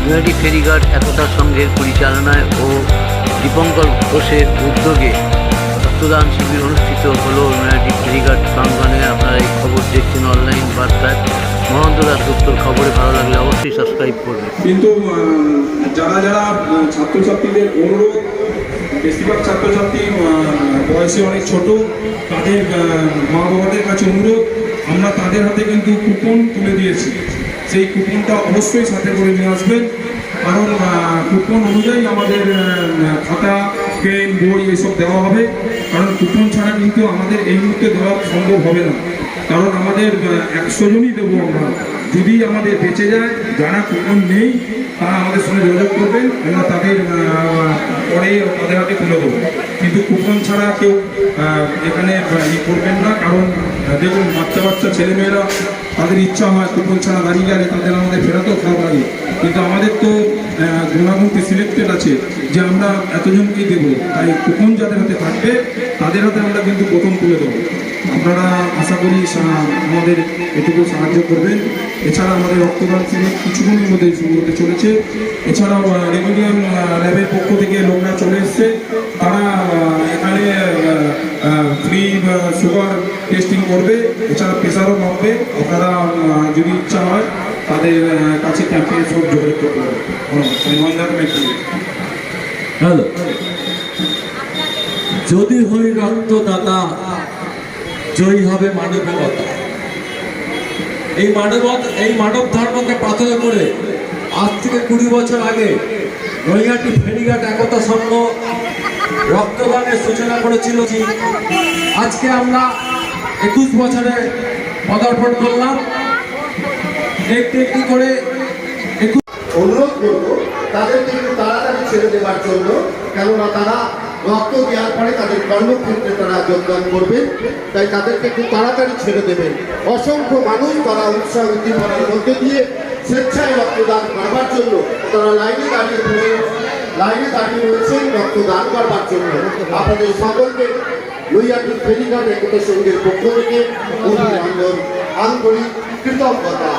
নৈহাটি ফেরিঘাট একতা সংঘের পরিচালনায় ও দীপঙ্কর ঘোষের উদ্যোগে রক্তদান শিবির অনুষ্ঠিত হলো নৈহাটি ফেরিঘাট প্রাঙ্গণে। আপনারা এই খবর দেখছেন অনলাইন বার্তায়। মহন্ত দাস গুপ্তর খবরে ভালো লাগলে অবশ্যই সাবস্ক্রাইব করবেন। কিন্তু যারা যারা ছাত্রছাত্রীদের অনুরোধ, বেশিরভাগ ছাত্রছাত্রী বয়সে অনেক ছোট, তাদের মা বাবাদের কাছে অনুরোধ, আমরা তাদের হাতে কিন্তু কুপন তুলে দিয়েছি। সেই কুপনটা অবশ্যই সাথে করে নিয়ে আসবেন, কারণ কুপন অনুযায়ী আমাদের খাতা, পেন, বই এসব দেওয়া হবে। কারণ কুপন ছাড়া কিন্তু আমাদের এই মুহূর্তে দেওয়া সম্ভব হবে না, কারণ আমাদের 100 জনই দেবো আমরা। যদি আমাদের বেঁচে যায়, যারা কুপন নেই তারা আমাদের সঙ্গে যোগাযোগ করবেন, আমরা তাদের পরে তাদের হাতে তুলে দেবো। কিন্তু কুপন ছাড়া কেউ এখানে করবেন না, কারণ দেখুন বাচ্চা ছেলেমেয়েরা তাদের ইচ্ছা হয় কুপন ছাড়া দাঁড়িয়ে গেলে তাদের আমাদের ফেরাতেও খারাপ লাগে। কিন্তু আমাদের তো গুণাগুণটি সিলেক্টেড আছে যে আমরা এতজনকেই দেবো, তাই কুপন যাদের হাতে থাকবে তাদের হাতে আমরা কিন্তু প্রথম তুলে দেবো। আপনারা আশা করি আমাদের এটুকু সাহায্য করবেন। এছাড়া আমাদের রক্তদান শিবির কিছুক্ষণের মধ্যে শুরু হতে চলেছে। এছাড়াও রেগুলিয়াম ল্যাবের পক্ষ থেকে লোকরা চলে এসছে, তারা এখানে ফ্রি সুগার টেস্টিং করবে, এছাড়া প্রেশারও মাপবে। আপনারা যদি ইচ্ছা হয় তাদের কাছে ক্যাম্পে সব যোগাযোগ করতে হবে। হ্যালো, যদি হই রক্তদাতা জয়ী হবে মানবতা। এই মানব ধর্মকে পাথর করে আজ থেকে 20 বছর আগে নৈহাটি ফেরিঘাট একতা সংঘ রক্তদানের সূচনা করেছিল। আজকে আমরা 21 বছরে পদার্পণ করলাম। একটু একটু করে অনুরোধ করবো তাদেরকে একটু তাড়াতাড়ি ছেড়ে দেওয়ার জন্য, কেননা তারা রক্ত দেওয়ার পরে তাদের কর্মক্ষেত্রে তারা যোগদান করবেন, তাই তাদেরকে একটু তাড়াতাড়ি ছেড়ে দেবেন। অসংখ্য মানুষ তারা উৎসাহ উদ্দীপনার মধ্যে দিয়ে স্বেচ্ছায় রক্তদান করবার জন্য তারা লাইনে দাঁড়িয়ে রয়েছেন রক্তদান করবার জন্য। আপনাদের সকলকে নৈহাটি ফেরিঘাট একতা সংঘের পক্ষ থেকে অভিনন্দন, আন্তরিক কৃতজ্ঞতা।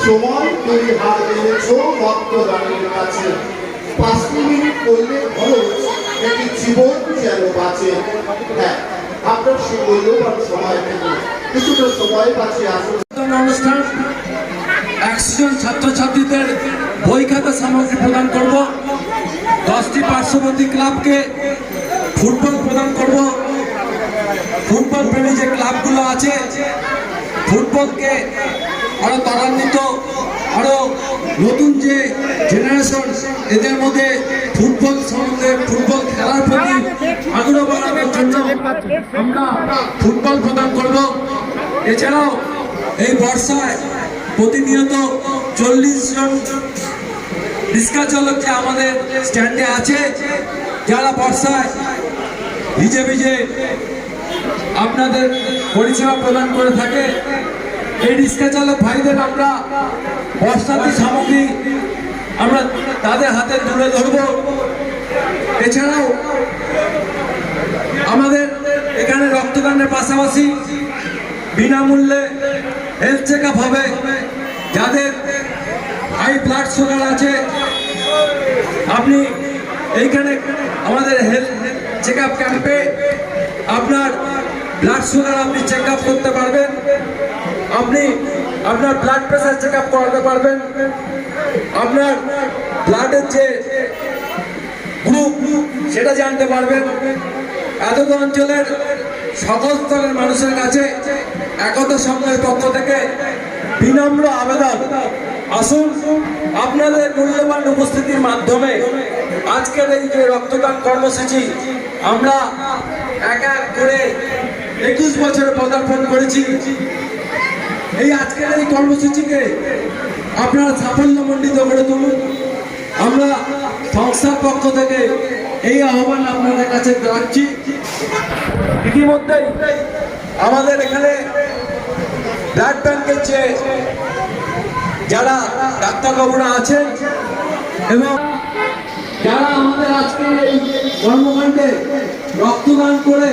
সময় তুমি হাত দিয়েছ রক্তদানের কাছে, 5 মিনিট করলে খরচ, একটি জীবন যেন বাঁচে। হ্যাঁ, আপনার সে মূল্যবান সময় থেকে কিছুটা সময় বাঁচিয়ে আসুন। অনুষ্ঠান 100 জন ছাত্রছাত্রীদের বই খাতা সামগ্রী প্রদান করব। 10টি পার্শ্ববর্তী ক্লাবকে ফুটবল প্রদান করব। ফুটবল প্রেমী যে ক্লাবগুলো আছে, ফুটবলকে আরো ত্বরান্বিত, আরো নতুন যে জেনারেশন, এদের মধ্যে ফুটবল সম্বন্ধে, ফুটবল খেলার প্রতি আগ্রহ বাড়ানোর জন্য আমরা ফুটবল প্রদান করব। এছাড়াও এই বর্ষায় প্রতিনিয়ত 40 জন রিক্সা চালক যে আমাদের স্ট্যান্ডে আছে, যারা বর্ষায় ভিজে আপনাদের পরিষেবা প্রদান করে থাকে, এই রিক্সা চালক ভাইদের আমরা বর্ষাতি সামগ্রী আমরা তাদের হাতে তুলে ধরব। এছাড়াও আমাদের এখানে রক্তদানের পাশাপাশি বিনামূল্যে হেলথ চেক আপ হবে। যাদের হাই ব্লাড সুগার আছে, আপনি এইখানে আমাদের হেলথ চেক আপ ক্যাম্পে আপনার ব্লাড সুগার আপনি চেক আপ করতে পারবেন, আপনি আপনার ব্লাড প্রেশার চেক আপ করাতে পারবেন, আপনার ব্লাডের যে গ্রুপ সেটা জানতে পারবেন। এতটা অঞ্চলের সকল স্তরের মানুষের কাছে একতা সংঘের পক্ষ থেকে বিনম্র আবেদন, আসুন আপনাদের মূল্যবান উপস্থিতির মাধ্যমে আজকের এই যে রক্তদান কর্মসূচি আমরা এক এক করে 21 বছরে পদার্পণ করেছি। এই আজকের এই কর্মসূচিকে আপনারা সাফল্যমণ্ডিত করে তুলুন। আমরা সংস্থার পক্ষ থেকে এই আহ্বান আপনাদের কাছে রাখছি। ইতিমধ্যেই আমাদের এখানে ব্লাড ব্যাংকের যে যারা ডাক্তারবাবুরা আছেন এবং যারা আমাদের আজকে এই কর্মকাণ্ডে রক্তদান করে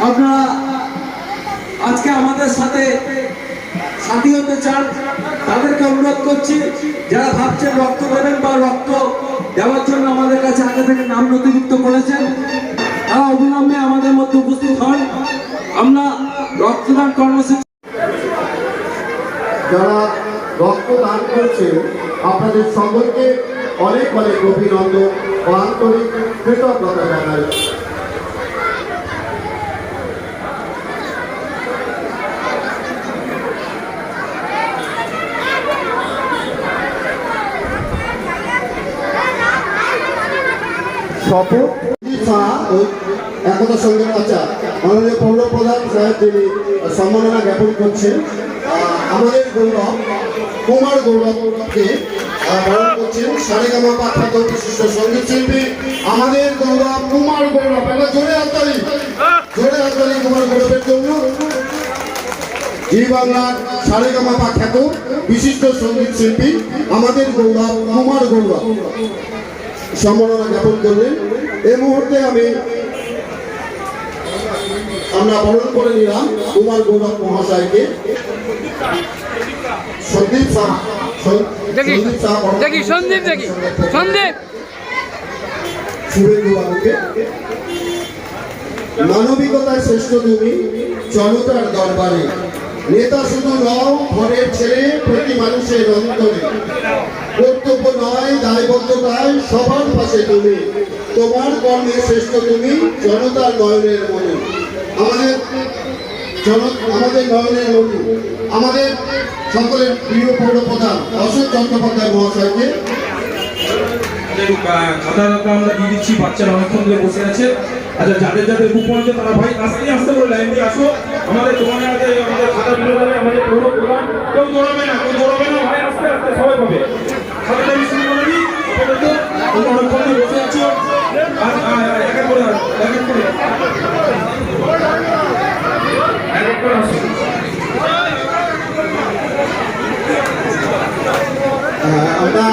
আপনারা আজকে আমাদের সাথে সাথী হতে চান, তাদেরকে অনুরোধ করছি, যারা ভাবছেন রক্ত দেবেন বা রক্ত দেওয়ার জন্য আমাদের কাছে আগে থেকে নাম নথিভুক্ত করেছেন, তারা অবিলম্বে আমাদের মধ্যে উপস্থিত হন। আমরা রক্তদান কর্মসূচি যারা রক্তদান করছে আপনাদের সকলকে অনেক অনেক অভিনন্দন ও আন্তরিক কৃতজ্ঞতা জানাই। শপথ একতা সঙ্গের আচার মাননীয় পৌর প্রধান সাহেব যিনি সম্মাননা জ্ঞাপন করছেন। আমাদের গৌরব কুমার গৌরবকে বরণ করছেন সারেগামা খ্যাত বিশিষ্ট সঙ্গীত শিল্পী আমাদের গৌরব কুমার গৌরব। এটা জোরে হাততালি কুমার গৌরবের জন্য। জি বাংলার সারেগামা খ্যাত বিশিষ্ট সঙ্গীত শিল্পী আমাদের গৌরব কুমার গৌরব সম্মাননা জ্ঞাপন করলেন। এই মুহূর্তে আমরা বরণ করে নিলাম কুমার গৌরব মহাশয়কে। সন্দীপ শুভেন্দু বাবুকে। মানবিকতায় শ্রেষ্ঠ তুমি জনতার দরবারে, নেতা শুধু নও ঘরের ছেলে প্রতি মানুষের অন্তরে, কর্তব্য নয় দায়বদ্ধতায় সবার পাশে তুমি, তোমার কর্মে শ্রেষ্ঠ তুমি জনতার নয়নের মনে। আমাদের নয়নের মনে আমাদের সকলের প্রিয় পৌর প্রধান অশোক চট্টোপাধ্যায় মহাশয়কে খাতাটা আমরা দিয়ে দিচ্ছি। বাচ্চারা অনেকক্ষণ ধরে বসে আছে। আচ্ছা, যাদের যাদের বুক পড়ছে তারা ভাই আস্তে আস্তে করে লাইন দিয়ে আসো। আমাদের তোমাদের আমাদের খাতা তুলে দেবে আমাদের পৌর প্রধান। কেউ দৌড়াবে না ভাই, আস্তে আস্তে সবাই পাবে। খাতাটা আমি শুরু করে দিই। তোমরা অনেকক্ষণ ধরে বসে আছো। এক এক করে আসো। আমরা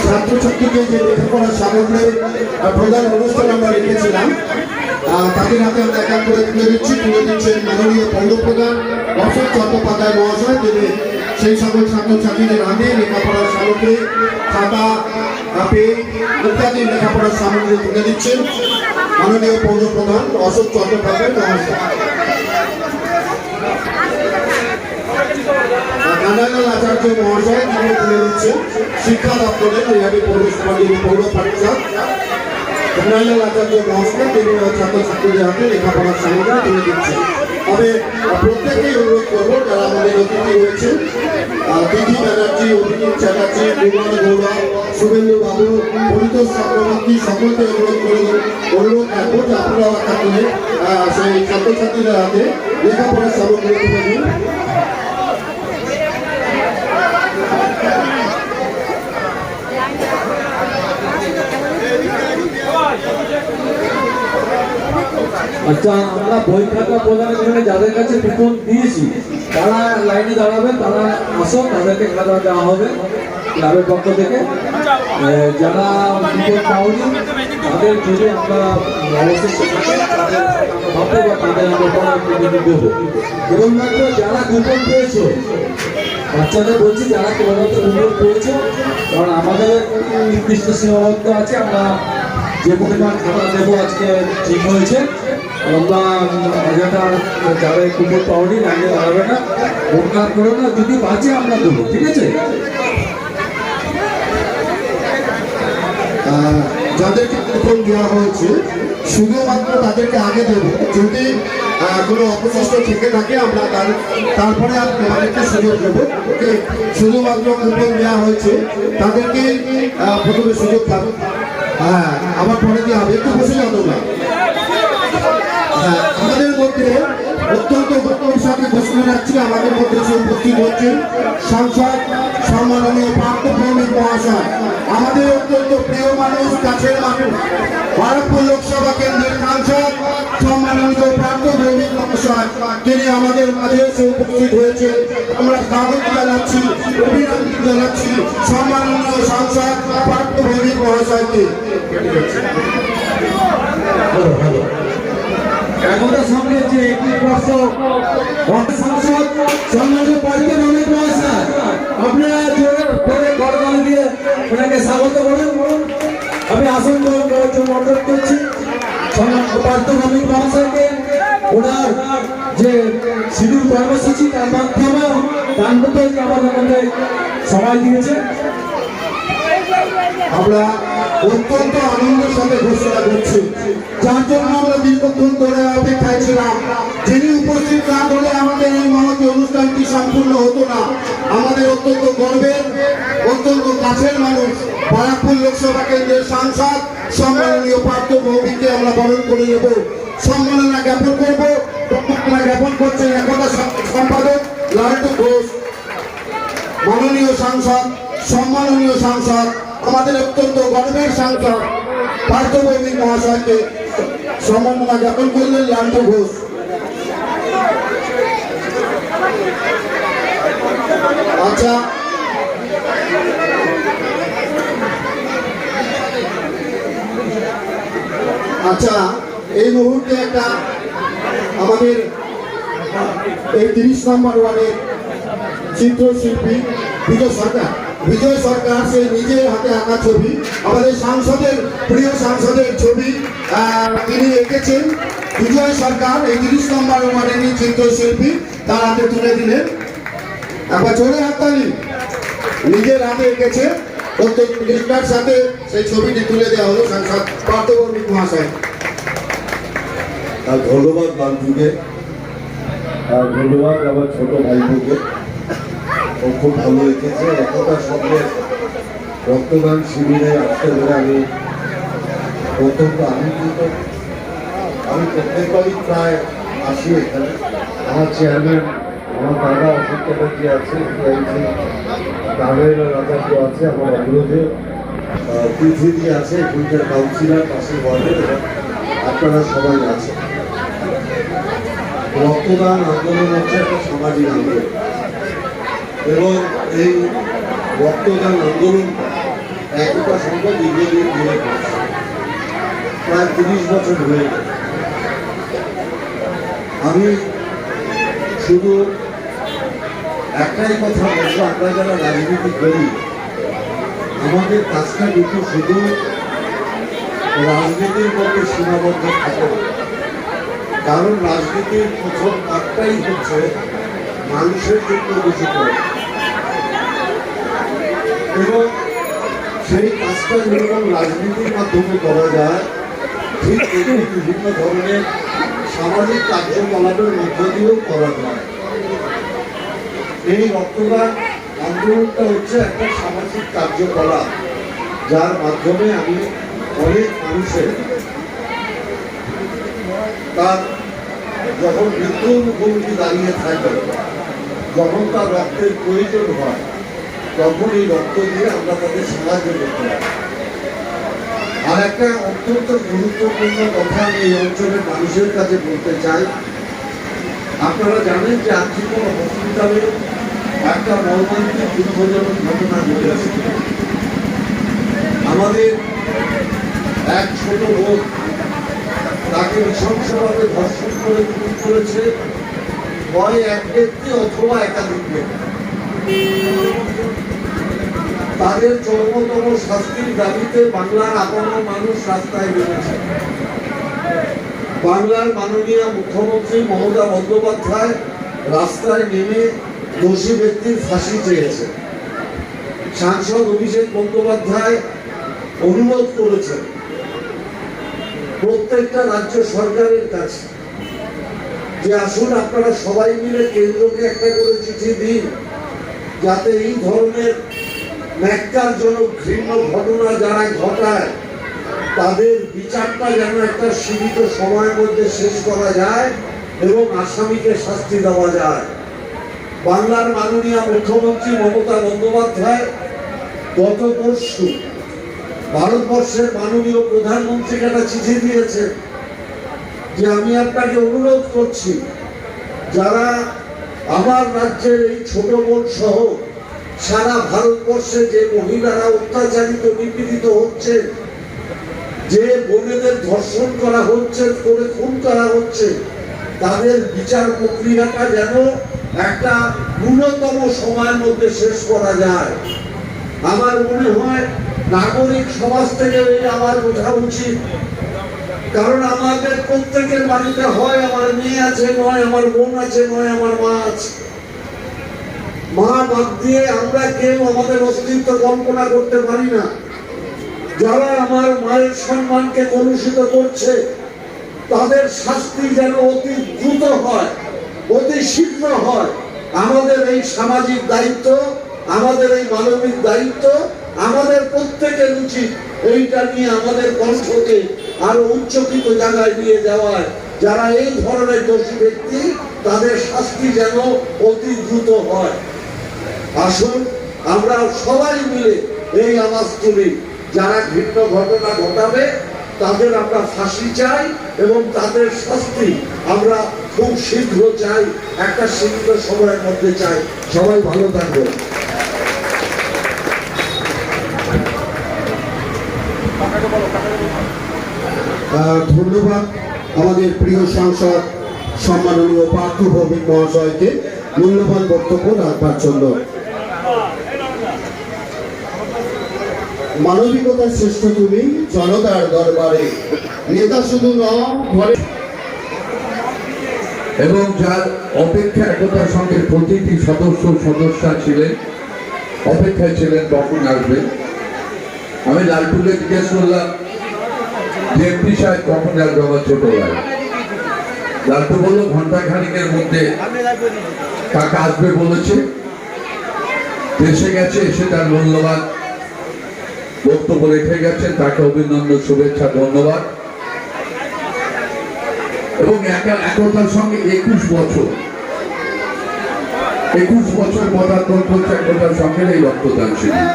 ছাত্রছাত্রীকে যে লেখাপড়ার সামগ্রীর প্রধান অনুষ্ঠান আমরা রেখেছিলাম, তাদের হাতে আমরা এক এক করে তুলে দিচ্ছেন মাননীয় পৌর প্রধান অশোক চট্টোপাধ্যায় মহাশয়, তিনি সেই সকল ছাত্রছাত্রীদের হাতে লেখাপড়ার সামগ্রী, খাতা, পেন ইত্যাদি লেখাপড়ার সামগ্রী তুলে দিচ্ছেন মাননীয় পৌর প্রধান অশোক চট্টোপাধ্যায় মহাশয়। কানাইলাল আচার্য মহাশয় তিনি তুলে দিচ্ছেন শিক্ষা দপ্তরের নৈহাটি পৌরসভা পৌর পরিষদ। কানাইলাল আচার্য মহাশয় তিনি ছাত্রছাত্রীদের হাতে লেখাপড়ার সামগ্রী তুলে দিচ্ছেন। তবে প্রত্যেকেই অনুরোধ করবো যারা আমাদের অতিথি রয়েছেন, দিদি ব্যানার্জি, অভিজিৎ চ্যাটার্জি, কুমার গৌরব, শুভেন্দু বাবু, পরিতোষ চক্রবর্তী, সকলকে অনুরোধ রাখবো যে আপনারা একটা করে সেই ছাত্রছাত্রীদের হাতে লেখাপড়ার সামগ্রী তুলে দিন। আচ্ছা, আমরা বই খাতা প্রদানের জন্য যাদের কাছে কুপন দিয়েছি তারা লাইনে দাঁড়াবেন, তারা আসো, তাদেরকে খাতা দেওয়া হবে ক্লাবের পক্ষ থেকে। যারা কুপন পাওনি তাদের যদি আমরা অবশ্যই ভাবতে বা তাদের আমরা দেবো। কেবলমাত্র যারা কুপন পেয়েছো, বাচ্চাদের বলছি যারা কেবলমাত্র কুপন পেয়েছো, কারণ আমাদের নির্দিষ্ট সীমাবদ্ধ আছে, আমরা যে পরিমাণ খাতা দেবো আজকে ঠিক হয়েছে। আমরা যারা কুপন পাওনি লাইনে দাঁড়াবে না, মন করো না, যদি বাঁচে আমরা দেবো, ঠিক আছে? যাদেরকে কুপন দেওয়া হয়েছে শুধুমাত্র তাদেরকে আগে দেবো, যদি কোনো অবশিষ্ট থেকে থাকে আমরা তারপরে আমাদেরকে সুযোগ দেবো। ওকে, শুধুমাত্র কুপন দেওয়া হয়েছে তাদেরকে প্রথমে সুযোগ পাবে। হ্যাঁ, আবার পরে দিয়ে হবে, একটু বসে যাবো না। আমাদের মধ্যে অত্যন্ত গৌরবের সাথে ঘোষণা রাখছি আমাদের মধ্যে উপস্থিত হচ্ছেন সাংসদ সম্মাননীয় পার্থ ভৌমিক মহাশয়, আমাদের অত্যন্ত প্রিয় মানুষ, কাছের মানুষ, খড়গপুর লোকসভা কেন্দ্রের সাংসদ সম্মাননীয় পার্থ ভৌমিক মহাশয়, তিনি আমাদের মাঝে এসে উপস্থিত হয়েছে। আমরা স্বাগত জানাচ্ছি, অভিনন্দন জানাচ্ছি সম্মাননীয় সাংসদ পার্থ ভৌমিক মহাশয়কে। একতার সঙ্গে যে 21 বর্ষ সাংসদ সম্মানিত পার্থ ভৌমিক মহাশয়, আপনারা ওনাকে স্বাগত করুন। আমি আসন গ্রহণ করার জন্য অনুরোধ করছি পার্থ ভৌমিক মহাশয়কে। ওনার যে শিডিউল কর্মসূচি তার মাধ্যমে আমাদের মধ্যে সময় দিয়েছে। আমরা অত্যন্ত আনন্দের সাথে ঘোষণা করছি, যার জন্য আমরা দীর্ঘক্ষণ ধরে অপেক্ষায় ছিলাম। যিনি উপস্থিত না হলে আমাদের এই মহতী অনুষ্ঠানটি সম্পূর্ণ হতো না। আমাদের অত্যন্ত গর্বের, অত্যন্ত কাছের মানুষ, বারাকপুর লোকসভা কেন্দ্রের সাংসদ সম্মাননীয় পার্থ ভৌমিককে আমরা বরণ করে নেব, সম্মাননা জ্ঞাপন করব। সম্মাননা জ্ঞাপন করছেন একতা সম্পাদক লালটু ঘোষ। মাননীয় সাংসদ, সম্মাননীয় সাংসদ, আমাদের অত্যন্ত গর্বের সাংসদ পার্থ ভৌমিক মহাশয়কে সম্মাননা জ্ঞাপন করলেন লালটু ঘোষ। আচ্ছা, আচ্ছা, এই মুহূর্তে একটা আমাদের এই 30 নম্বর ওয়ার্ডের চিত্রশিল্পী বিজয় সরকার সে নিজের হাতে আঁকা ছবি, আমাদের সাংসদের প্রিয় সাংসদের ছবি তিনি এঁকেছেন। বিজয় সরকার এই 30 নম্বর ওয়ার্ডের চিত্রশিল্পী, তার হাতে তুলে দিলেন। একবার জোরে হাততালি। নিজের হাতে এঁকেছে, অত্যন্ত নিষ্ঠার সাথে সেই ছবিটি তুলে দেওয়া হলো সাংসদ পার্থ ভৌমিক মহাশয়। আর ধন্যবাদ বান্ধবীকে, আর ধন্যবাদ আমার ছোট ভাইকে। ও খুব ভালো লিখেছে। একতার সঙ্গে রক্তদান শিবিরে আসতে পেরে আমি অত্যন্ত আনন্দিত। আমি প্রত্যেকবারই প্রায় আসি এখানে। আমার চেয়ারম্যান, আমার দাদা অশোক চ্যাটার্জি আছে, নারায়ণ রাজাকে আছে, আমার অনুরোধে পৃথিবী আছে, এখানকার কাউন্সিলর পাশের ওয়ার্ডের, এবং আপনারা সবাই আছেন। রক্তদান আন্দোলন হচ্ছে একটা সামাজিক আন্দোলন, এবং এই রক্তদান আন্দোলন একটা সংখ্যা দীর্ঘদিন ধরে করছে, প্রায় 30 বছর হয়ে গেছে। আমি শুধু একটাই কথা বলবো, আমরা যারা রাজনীতি করি আমাদের কাজটা কিন্তু শুধু রাজনীতির মধ্যে সীমাবদ্ধ থাকে না। কারণ রাজনীতির প্রথম কাজটাই হচ্ছে মানুষের জন্য কিছু করে, এবং সেই কাজটা যেরকম রাজনীতির মাধ্যমে করা যায়, ঠিক তেমনি বিভিন্ন ধরনের সামাজিক কার্যকলাপের মধ্য দিয়েও করা যায়। এই রক্তদান আন্দোলনটা হচ্ছে একটা সামাজিক কার্যকলাপ, যার মাধ্যমে আমি অনেক মানুষের তার যখন মৃত্যুর মুখোমুখি দাঁড়িয়ে থাকে, যখন তার রক্তের প্রয়োজন হয়, তখন এই রক্ত দিয়ে আমরা তাদের সাহায্য করতে পারি। আর একটা অত্যন্ত গুরুত্বপূর্ণ কথা আমি এই অঞ্চলের মানুষের কাছে বলতে চাই। আপনারা জানেন যে আর্থিকর হসপিটালে একটা মর্মান্তিক দুঃখজনক ঘটনা ঘটেছে। আমাদের এক ছোট বোন, তাকে নৃশংসভাবে ধর্ষণ করে খুন করেছে হয় এক ব্যক্তি অথবা একাধিক ব্যক্তি। তাদের চরমতম শাস্তির দাবিতে বাংলার আপামর মানুষ রাস্তায় নেমেছে। বাংলার মাননীয় মুখ্যমন্ত্রী মমতা বন্দ্যোপাধ্যায় রাস্তায় নেমে দোষী ব্যক্তির ফাঁসি চেয়েছে। সাংসদ অভিষেক বন্দ্যোপাধ্যায় অনুরোধ করেছেন প্রত্যেকটা রাজ্য সরকারের কাছে যে আসুন আপনারা সবাই মিলে কেন্দ্রকে একটা করে চিঠি দিন, যাতে এই ধরনের ন্যাক্কারজনক ঘৃণ্য ঘটনা যারা ঘটায় তাদের বিচারটা যেন একটা সীমিত সময়ের মধ্যে শেষ করা যায় এবং আসামিকে শাস্তি দেওয়া যায়। বাংলার মাননীয় মুখ্যমন্ত্রী মমতা বন্দ্যোপাধ্যায় গত পরশু ভারতবর্ষের মাননীয় প্রধানমন্ত্রীকে একটা চিঠি দিয়েছে যে আমি আপনাকে অনুরোধ করছি, যারা আমার রাজ্যের এই ছোট বোন সহ সারা ভারতবর্ষে যে মহিলারা অত্যাচারিত নিপীড়িত হচ্ছে, যে বোনেদের ধর্ষণ করা হচ্ছে, করে খুন করা হচ্ছে, তাদের বিচার প্রক্রিয়াটা যেন একটা ন্যূনতম সময়ের মধ্যে শেষ করা যায়। আমার মনে হয় নাগরিক সমাজ থেকে এটা আমার বোঝা উচিত। কারণ আমাদের প্রত্যেকের বাড়িতে হয় আমার মেয়ে আছে, নয় আমার বোন আছে, নয় আমার মা আছে। মা বাদ দিয়ে আমরা কেউ আমাদের অস্তিত্ব কল্পনা করতে পারি না। যারা আমার মায়ের সম্মানকে কলুষিত করছে তাদের শাস্তি যেন অতি দ্রুত হয়, অতি শীঘ্র হয়। আমাদের এই সামাজিক দায়িত্ব, আমাদের এই মানবিক দায়িত্ব, আমাদের প্রত্যেকের উচিত এইটা নিয়ে আমাদের কণ্ঠকে আরো উচ্চকিত জায়গায় নিয়ে যাওয়ায় যারা এই ধরনের দোষী ব্যক্তি তাদের শাস্তি যেন অতি দ্রুত হয়। আসুন আমরা সবাই মিলে এই আওয়াজ তুলি, যারা ঘৃণ্য ঘটনা ঘটাবে তাদের আমরা ফাঁসি চাই এবং তাদের শাস্তি আমরা খুব শীঘ্র চাই, একটা সীমিত সময়ের মধ্যে চাই। সবাই ভালো থাকবে। ধন্যবাদ আমাদের প্রিয় সাংসদ সম্মাননীয় পার্থ ভৌমিক মহাশয়কে মূল্যবান বক্তব্য রাখবার জন্য। মানবিকতার শ্রেষ্ঠ তুমি জনতার দরবারে, নেতা শুধু নও ঘরে। এবং যার অপেক্ষা একতার সঙ্গে প্রতিটি সদস্যা ছিলেন, অপেক্ষায় ছিলেন কখন আসবে। আমি লালটুকে জিজ্ঞেস করলাম যে এমপি সাহেব কখন আসবে আমার ছোট ভাই। লালটু বললো ঘন্টা খানিকের মধ্যে কাকা আসবে বলেছে, এসে গেছে, এসে তার মূল্যবান বক্তব্য রেখে গেছেন। তাকে অভিনন্দন, শুভেচ্ছা, ধন্যবাদ। এবং একতার সঙ্গে 21 বছর পদার্পণ করছে একতার সঙ্গে এই রক্তদান শিবির।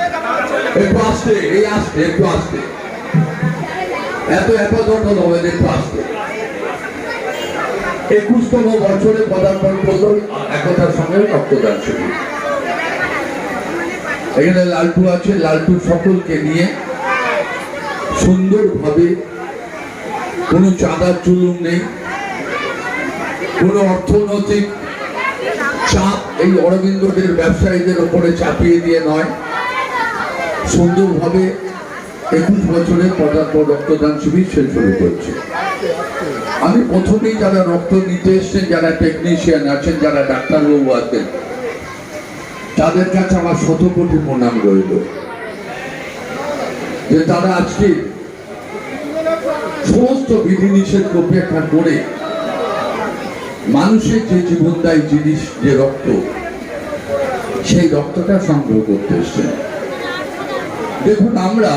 একটু আসতে, এই আসতে, একটু আসতে, এত হবে, একটু আসতে। 21তম বছরে পদার্পণ করল একতার সঙ্গে রক্তদান শিবির। এখানে লালটু আছে, লালটু সকলকে নিয়ে সুন্দরভাবে, কোনো চাঁদার চুলুম নেই, কোনো অর্থনৈতিক চাপ এই অরবিন্দদের ব্যবসায়ীদের উপরে চাপিয়ে দিয়ে নয়, সুন্দরভাবে 21 বছরের পদার্পণ রক্তদান শিবির সে শুরু করছে। আমি প্রথমেই যারা রক্ত নিতে এসছেন, যারা টেকনিশিয়ান আছেন, যারা ডাক্তারবাবু আছেন, তাদের কাছে আমার 100 কোটি প্রণাম রইল যে তারা আজকে সমস্ত বিধিনিষেধ উপেক্ষা করে মানুষের যে জীবনদায়ী জিনিস, যে রক্ত, সেই রক্তটা সংগ্রহ করতে এসছেন। দেখুন, আমরা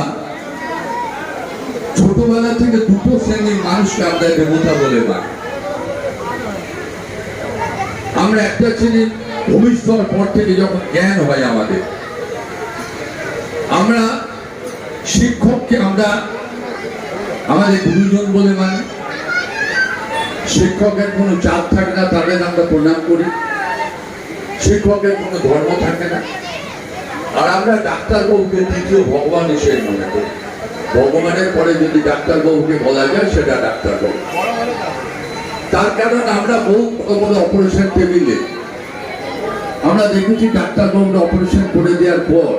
ছোটবেলা থেকে দুটো শ্রেণীর মানুষকে আমরা দেবতা বলে মানি। আমরা একটা শ্রেণীর ভবিষ্যৎ পর থেকে যখন জ্ঞান হয় আমরা শিক্ষককে আমরা আমাদের গুরুজন বলে মানি। শিক্ষকের কোনো চাপ থাকে না, তাদের আমরা প্রণাম করি। শিক্ষকের কোনো ধর্ম থাকে না। আর আমরা ডাক্তারবাবুকে দ্বিতীয় ভগবান হিসেবে মনে করি। ভগবানের পরে যদি ডাক্তারবাবুকে বলা যায় সেটা ডাক্তারবাবু। তার কারণ আমরা বহু বড় অপারেশন টেবিলে আমরা দেখেছি ডাক্তারবাবুরা অপারেশন করে দেওয়ার পর,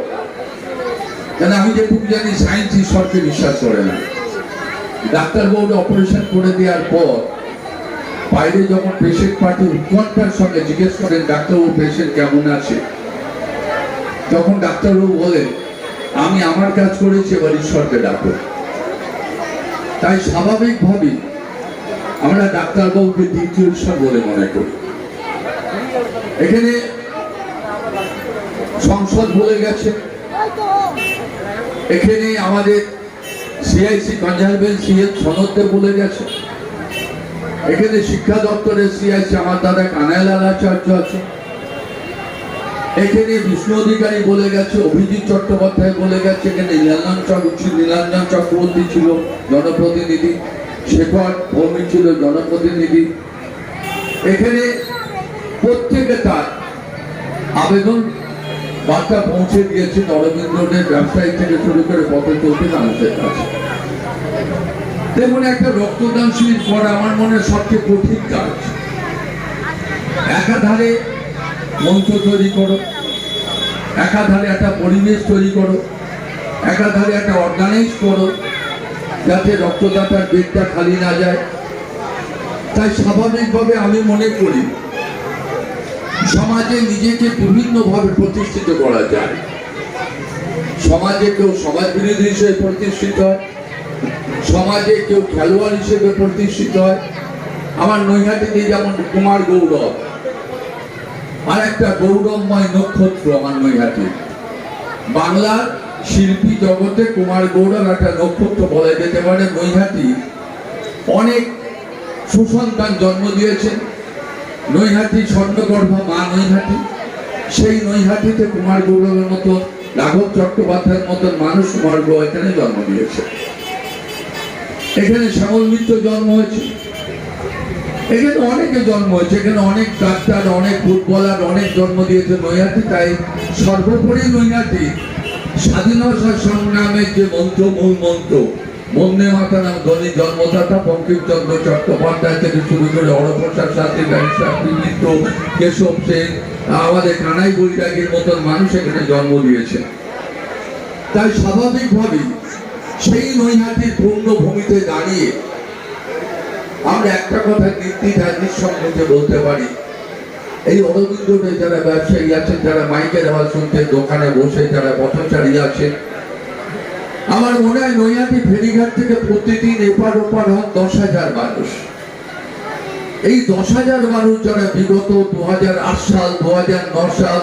কেন আমি যেটুকু জানি সায়েন্স ঈশ্বরকে বিশ্বাস করে না। ডাক্তারবাবুরা অপারেশন করে দেওয়ার পর বাইরে যখন পেশেন্ট পার্টি উৎকণ্ঠার সঙ্গে জিজ্ঞেস করেন ডাক্তারবাবু পেশেন্ট কেমন আছে, তখন ডাক্তারবাবু বলেন আমি আমার কাজ করেছি, এবার ঈশ্বরকে ডাকো। তাই স্বাভাবিকভাবে আমরা ডাক্তারবাবুকে দ্বিতীয় ঈশ্বর বলে মনে করি। এখানে সংসদ বলে গেছে, এখানে আমাদের সিআইসি কনজারভেন্সি সনদে বলে গেছে, এখানে শিক্ষা দপ্তরের সিআইসি আমার দাদা কানাইলাল আচার্য আছে, এখানে বিষ্ণু অধিকারী বলে গেছে, অভিজিৎ চট্টোপাধ্যায় বলে গেছে, এখানে নীলাঞ্জন চক্রবর্তী ছিল জনপ্রতিনিধি, শেখর ভৌমিক ছিল জনপ্রতিনিধি। এখানে প্রত্যেকে তার আবেদন বার্তা পৌঁছে দিয়েছেন অরবিন্দদের ব্যবসায়ী থেকে শুরু করে পথে চলতে মানুষের কাছে। দেখুন, একটা রক্তদান শিবির করা আমার মনে সবচেয়ে কঠিন কাজ। একাধারে মঞ্চ তৈরি করো, একাধারে একটা পরিবেশ তৈরি করো, একাধারে একটা অর্গানাইজ করো, যাতে রক্তদাতার বেডটা খালি না যায়। তাই স্বাভাবিকভাবে আমি মনে করি সমাজে নিজেকে বিভিন্নভাবে প্রতিষ্ঠিত করা যায়। সমাজে কেউ সমাজ বিরোধী হিসেবে প্রতিষ্ঠিত হয়, সমাজে কেউ খেলোয়াড় হিসেবে প্রতিষ্ঠিত হয়। আমার নৈহাটিতে যেমন কুমার গৌরব, আর একটা গৌরবময় নক্ষত্র আমার নৈহাটি। বাংলার শিল্পী জগতে কুমার গৌরব একটা নক্ষত্র বলা যেতে পারে। নৈহাটি অনেক সুসন্তান জন্ম দিয়েছেন। নৈহাটি স্বর্ণগর্ভা মা নৈহাটি, সেই নৈহাটিতে কুমার গৌরবের মতো, রাঘব চট্টোপাধ্যায়ের মতন মানুষ কুমার গৌরব এখানে জন্ম দিয়েছে। এখানে শ্যামল মিত্র জন্ম হয়েছে, এখানে অনেকে জন্ম হয়েছে, এখানে অনেক ডাক্তার, অনেক ফুটবলার অনেক জন্ম দিয়েছে নৈহাটি। তাই সর্বোপরি নৈহাটি স্বাধীনতা সংগ্রামের যে মন্ত্র, মূল মন্ত্র, বন্দে মাতরম ধ্বনি জন্মদাতা বঙ্কিমচন্দ্র চট্টোপাধ্যায় থেকে শুরু করে হরপ্রসাদ সাথী, ব্যারিস্টার মিত্র, কেশব সেন, আমাদের কানাই বৈরাগীর মতন মানুষ এখানে জন্ম দিয়েছে। তাই স্বাভাবিকভাবেই সেই নৈহাটির পূর্ণভূমিতে দাঁড়িয়ে আমরা একটা কথা নিঃসংকোচে বলতে পারি, এই অরবিন্দে যারা ব্যবসায়ী আছেন, যারা মাইকের আওয়াজ শুনতে দোকানে বসে, যারা পথচারী আছেন, আমার মনে হয় নৈহাটি ফেরিঘাট থেকে প্রতিদিন এপার ওপার হন 10,000 মানুষ। এই 10,000 মানুষ যারা বিগত 2008 সাল, 2009 সাল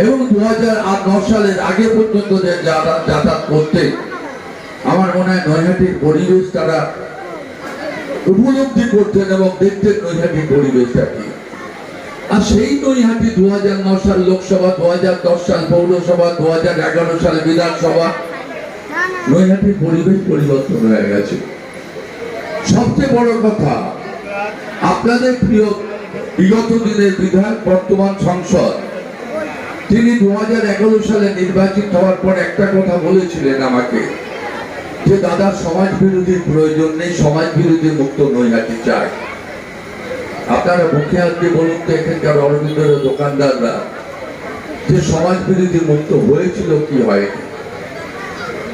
এবং 2009 সালের আগে পর্যন্ত যাতায়াত করতে, আমার মনে হয় নৈহাটির পরিবেশ তারা উপলব্ধি করতেন এবং দেখতেন নৈহাটির পরিবেশটা কি। আর সেই নৈহাটি 2009 সাল লোকসভা, 2010 সাল পৌরসভা, 2011 সালে বিধানসভা, নৈহাটির পরিবেশ পরিবর্তন হয়ে গেছে। সবচেয়ে বড় কথা, আপনাদের প্রিয় বিগত দিনের বিধায়ক, বর্তমান সংসদ, তিনি 2011 সালে নির্বাচিত হওয়ার পর একটা কথা বলেছিলেন আমাকে, যে দাদা সমাজ বিরোধীর প্রয়োজন নেই, সমাজ বিরোধী মুক্ত নৈহাটি চাই। আপনারা মুখে আজকে বলুন তো এখানকার অরবিন্দের দোকানদাররা যে সমাজ বিরোধী মুক্ত হয়েছিল কি হয়নি।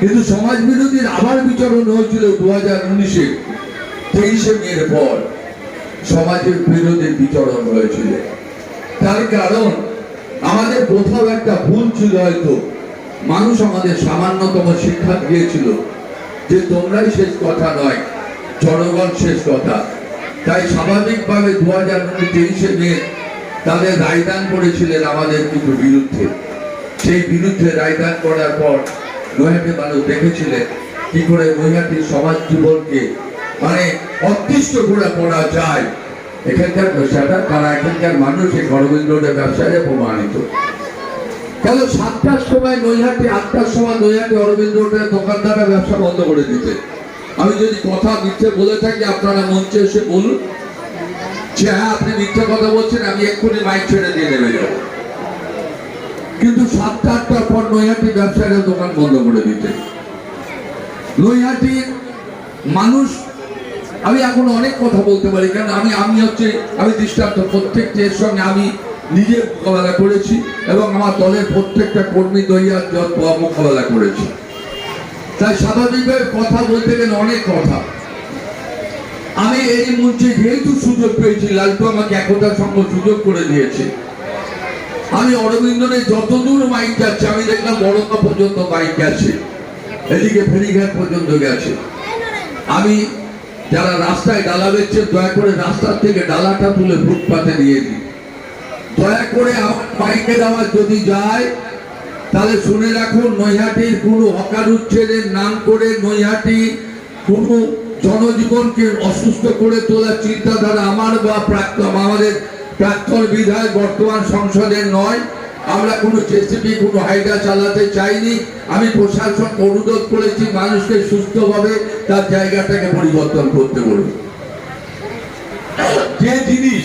কিন্তু সমাজ বিরোধীর আবার বিচরণ হয়েছিল 2019-এ 23শে মের পর সমাজের বিরোধী বিচরণ হয়েছিল। তার কারণ আমাদের কোথাও একটা ভুল ছিল, হয়তো মানুষ আমাদের সামান্যতম শিক্ষা দিয়েছিল যে তোমরাই শেষ কথা নয়, জনগণ শেষ কথা। তাই স্বাভাবিকভাবে 2023-এ মে তাদের রায়দান করেছিলেন আমাদের কিছু বিরুদ্ধে। সেই বিরুদ্ধে রায়দান করার পর নৈহাটি মানুষ দেখেছিলেন কি করে নৈহাটির সমাজ জীবনকে মানে অতিষ্ঠ করে পড়া যায়। এখানকার ব্যবসাটা তারা, এখানকার মানুষ এই অরবিন্দ রোডের ব্যবসায় প্রমাণিত। কেন 7টার সময় নৈহাটি, 8টার সময় নৈহাটি অরবিন্দ রোডের দোকানদাররা ব্যবসা বন্ধ করে দিতে। আমি যদি কথা মিথ্যে বলে থাকি আপনারা মঞ্চে এসে বলুন যে হ্যাঁ আপনি মিথ্যে কথা বলছেন, আমি এক্ষুনি মাইক ছেড়ে দিয়ে নেমে যাব। কিন্তু 7টা 8টার পর নৈহাটি ব্যবসায়ীরা দোকান বন্ধ করে দিতে। নৈহাটির মানুষ, আমি এখন অনেক কথা বলতে পারি, কারণ আমি দৃষ্টান্ত প্রত্যেকটির সঙ্গে আমি নিজে মোকাবেলা করেছি এবং আমার দলের প্রত্যেকটা কর্মী দইয়ার মোকাবেলা করেছি। তাই স্বাভাবিকভাবে কথা বলতে গেলে অনেক কথা। আমি এই মঞ্চে যেহেতু সুযোগ পেয়েছি, লালটু আমাকে একতার সঙ্গে সুযোগ করে দিয়েছে। আমি অরবিন্দরে যতদূর মাইক যাচ্ছে, আমি দেখলাম বড়কা পর্যন্ত মাইক গেছে, এদিকে ফেরিঘাট পর্যন্ত গেছে। আমি যারা রাস্তায় ডালা বেচছে, দয়া করে রাস্তার থেকে ডালাটা তুলে ফুটপাতে দিয়ে দিই। দয়া করে আমার মাইকের আওয়াজ যদি যায় তাহলে শুনে রাখুন, নৈহাটির কোনো হকার উচ্ছেদের নাম করে নৈহাটি কোনো জনজীবনকে অসুস্থ করে তোলার চিন্তাধারা আমার বা আমাদের প্রাক্তন বিধায়ক বর্তমান সংসদের নয়। আমরা কোনো জেসিবি, কোনো হাইডা চালাতে চাইনি। আমি প্রশাসনকে অনুরোধ করেছি মানুষকে সুস্থভাবে তার জায়গাটাকে পরিবর্তন করতে বলুন। যে জিনিস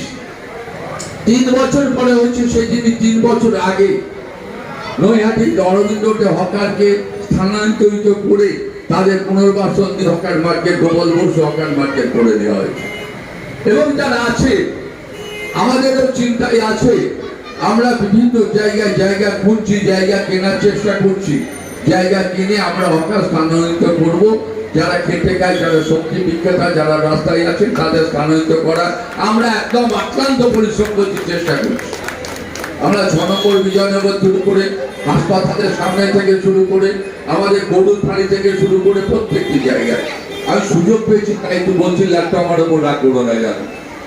3 বছর পরে হচ্ছে, সেই জিনিস 3 বছর আগে নৈহাটি অরবিন্দকে হকারকে স্থানান্তরিত করে তাদের পুনর্বাসন দিয়ে hawker market, Gopal Basu hawker market করে দেওয়া হয়েছে। এবং যারা আছে আমাদেরও চিন্তায় আছে আমরা বিভিন্ন জায়গা খুঁজছি, জায়গা কেনার চেষ্টা করছি। জায়গা কিনে আমরা হকার স্থানান্তরিত করব। যারা খেতে খায়, যারা সবজি বিক্রেতা, যারা রাস্তায় আছেন তাদের স্থানান্তরিত করা আমরা একদম আক্রান্ত পরিশ্রম করছি, চেষ্টা করছি। আমরা 6 নম্বর বিজয়নগর শুরু করে হাসপাতালের সামনে থেকে শুরু করে আমাদের গরুর ফাঁড়ি থেকে শুরু করে প্রত্যেকটি জায়গায় আমি সুযোগ পেয়েছি, তাই তো বলছি একটা আমার ওপর রাগ করো না। জানো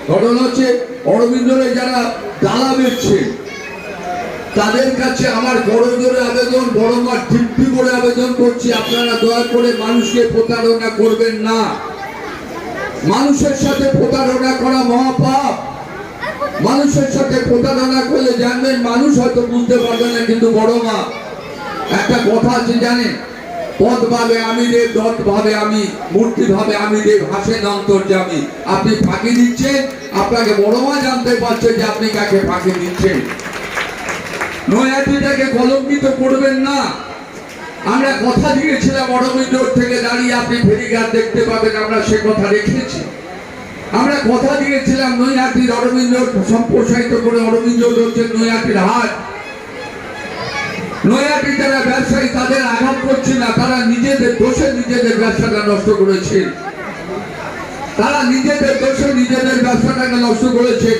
ঘটনা হচ্ছে অরবিন্দরে যারা ডালা বেচছে তাদের কাছে আমার বড় জোরে আবেদন, বড় মার টিপি করে আবেদন করছি, আপনারা দয়া করে মানুষকে প্রতারণা করবেন না। মানুষের সাথে প্রতারণা করা মহাপাপ। মানুষের সাথে প্রতারণা করলে জানবেন মানুষ হয়তো বুঝতে পারবে না, কিন্তু বড় মা একটা কথা আছে জানেন, পদ ভাবে আমি দেব, দত্ত ভাবে আমি, মূর্তি ভাবে আমি দেব, হাসেন অন্তর্যামী। আপনি ফাঁকি দিচ্ছেন, আপনাকে বড় মা জানতে পারছে যে আপনি কাকে ফাঁকি দিচ্ছেন। নয়াটিটাকে কলঙ্কিত করবেন না। আমরা কথা দিয়েছিলাম অরবিন্দ থেকে দাঁড়িয়ে আপনি ফেরিঘাট দেখতে পাবেন, আমরা সে কথা রেখেছি। আমরা কথা দিয়েছিলাম নৈহাটির অরবিন্দ সম্প্রসারিত করে অরবিন্দ হচ্ছে নৈহাটির হাট। নৈহাটি যারা ব্যবসায়ী তাদের আঘাত করছে না, তারা নিজেদের দোষে নিজেদের ব্যবসাটা নষ্ট করেছে। তারা নিজেদের দোষে নিজেদের ব্যবসাটাকে নষ্ট করেছে।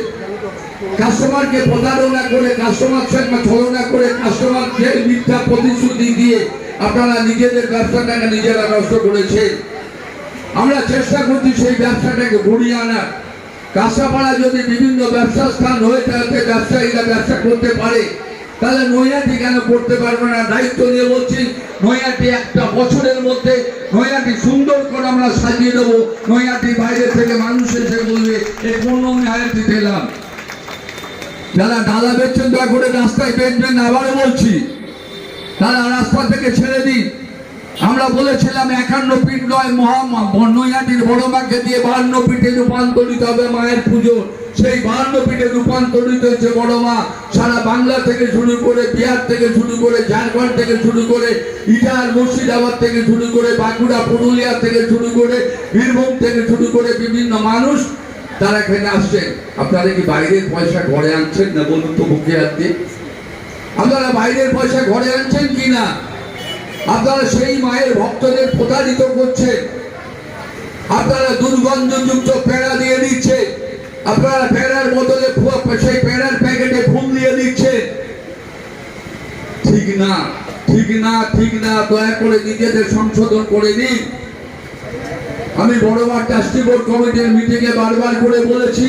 কাস্টমারকে প্রতারণা করে, কাস্টমার সঙ্গে ছলনা করে, কাস্টমারকে মিথ্যা প্রতিশ্রুতি দিয়ে আপনারা নিজেদের ব্যবসাটাকে নিজেরা নষ্ট করেছে। আমরা চেষ্টা করছি সেই ব্যবসাটাকে ঘুরিয়ে আনার। কাঁচাপাড়া যদি বিভিন্ন ব্যবসা স্থান হয়ে থাকে, ব্যবসায়ীরা ব্যবসা করতে পারে, তাহলে নৈহাটি কেন করতে পারবে না? দায়িত্ব নিয়ে বলছি, নৈহাটি একটা বছরের মধ্যে নৈহাটি সুন্দর করে আমরা সাজিয়ে দেবো। নৈহাটি বাইরে থেকে মানুষ এসে বলবে এই কোন নৈহাটিতে এলাম। যারা ডালা বেচছেন দয়া করে রাস্তায় বেচবেন না, আবারও বলছি তারা রাস্তা থেকে ছেড়ে দিন। আমরা বলেছিলাম 51 ফিট নয়, নৈহাটির বড় মাকে দিয়ে 52 ফিটে রূপান্তরিত হবে মায়ের পুজো। সেই 52 ফিটে রূপান্তরিত হয়েছে বড় মা। সারা বাংলা থেকে শুরু করে, বিহার থেকে শুরু করে, ঝাড়খণ্ড থেকে শুরু করে, ইটার মুর্শিদাবাদ থেকে শুরু করে, বাঁকুড়া পুরুলিয়া থেকে শুরু করে, বীরভূম থেকে শুরু করে বিভিন্ন মানুষ তারা এখানে আসছেন। আপনারা কি বাইরের পয়সা ঘরে আনছেন না? বলুন তো মুখে হাত দিয়ে। আপনারা বাইরের পয়সা ঘরে আনছেন কি না? আপনারা সেই মায়ের ভক্তদের প্রতারিত করছেন। আপনারা দুর্গন্ধযুক্ত পেড়া দিয়ে দিচ্ছে। আপনারা পেড়ার বদলে সেই পেড়ার প্যাকেটে ফুল দিয়ে দিচ্ছে। ঠিক না, ঠিক না, ঠিক না। দয়া করে নিজেদের সংশোধন করে নিন। আমি বড়মার ট্রাস্টি বোর্ড কমিটির মিটিংয়ে বারবার করে বলেছি,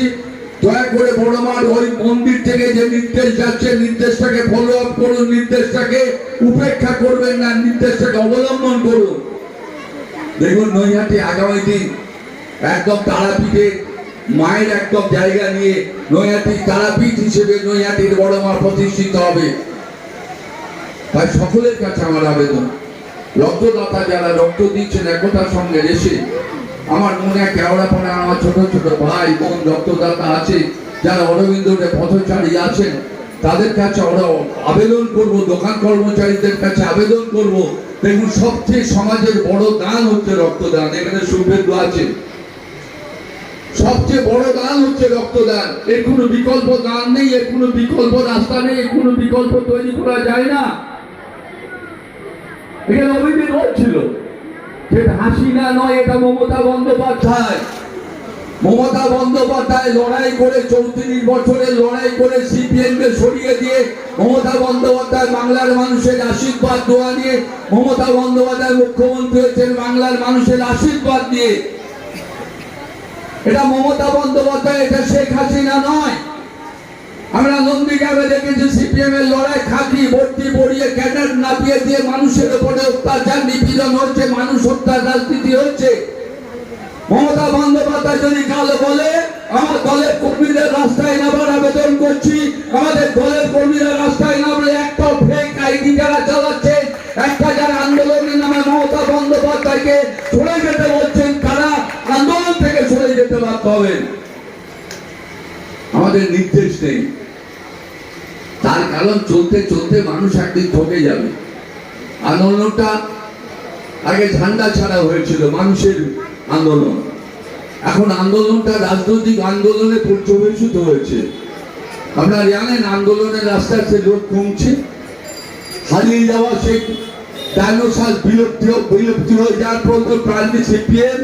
দয়া করে বড়মার ওই মন্দির থেকে যে নির্দেশ যাচ্ছে নির্দেশটাকে ফলো আপ করুন, নির্দেশটাকে উপেক্ষা করবেন না, নির্দেশটাকে অবলম্বন করুন। দেখুন নৈহাটি আগামী দিন একদম তারাপীঠে মায়ের একদম জায়গা নিয়ে নৈহাটি তারাপীঠ হিসেবে নৈহাটির বড়মা প্রতিষ্ঠিত হবে। তাই সকলের কাছে আমার আবেদন, রক্তদাতা যারা রক্ত দিচ্ছেন একতার সঙ্গে এসে, আমার মনে কেওড়া পাড়া আমার ছোট ছোট ভাই বোন রক্তদাতা আছে যারা অরবিন্দরে পথচারী আছেন, তাদের কাছে ওরা আবেদন করব, দোকান কর্মচারীদের কাছে আবেদন করব। দেখুন সবচেয়ে সমাজের বড় দান হচ্ছে রক্তদান। এখানে শুভেন্দু আছে, সবচেয়ে বড় দান হচ্ছে রক্তদান। এর কোনো বিকল্প দান নেই, এর কোনো বিকল্প রাস্তা নেই, এর কোনো বিকল্প তৈরি করা যায় না। এখানে অভিযোগ হচ্ছিল সেটা হাসিনা নয়, এটা মমতা বন্দ্যোপাধ্যায়। মমতা বন্দ্যোপাধ্যায় লড়াই করে 34 বছরের লড়াই করে সিপিএম কে সরিয়ে দিয়ে মমতা বন্দ্যোপাধ্যায় বাংলার মানুষের আশীর্বাদ দোয়া নিয়ে মমতা বন্দ্যোপাধ্যায় মুখ্যমন্ত্রী হয়েছেন বাংলার মানুষের আশীর্বাদ দিয়ে। এটা মমতা বন্দ্যোপাধ্যায়, এটা শেখ হাসিনা নয়। আমরা নন্দীগ্রামে দেখেছি সিপিএম এর লড়াই, খাকি ভর্তি পড়িয়ে ক্যাডার নাপিয়ে দিয়ে মানুষের উপরে অত্যাচার নিপীড়ন হচ্ছে, মানুষ হত্যার রাজনীতি হচ্ছে। মমতা বন্দ্যোপাধ্যায় যদি কাল বলে আমার দলের কর্মীদের রাস্তায় নামার আবেদন করছি, আমাদের দলের কর্মীরা রাস্তায় নামলে একটা ফেক আইডি যারা চালাচ্ছে, একটা যারা আন্দোলনের নামে মমতা বন্দ্যোপাধ্যায়কে সরে যেতে বলছেন, তারা আন্দোলন থেকে সরে যেতে বাধ্য হবেন। আমাদের নির্দেশ নেই, তার কারণ চলতে চলতে মানুষ একদিন ঠকে যাবে। আন্দোলনটা আগে ঝান্ডা ছাড়া হয়েছিল, মানুষের আন্দোলন। এখন আন্দোলনটা রাজনৈতিক আন্দোলনে পরিবর্তিত হয়েছে। আপনারা জানেন আন্দোলনের আস্তে আস্তে লোক কমছে, হারিয়ে যাওয়া সেই ডাইনোসার বিলুপ্তি হয়ে যাওয়ার পর্যন্ত প্রাণী সিপিএম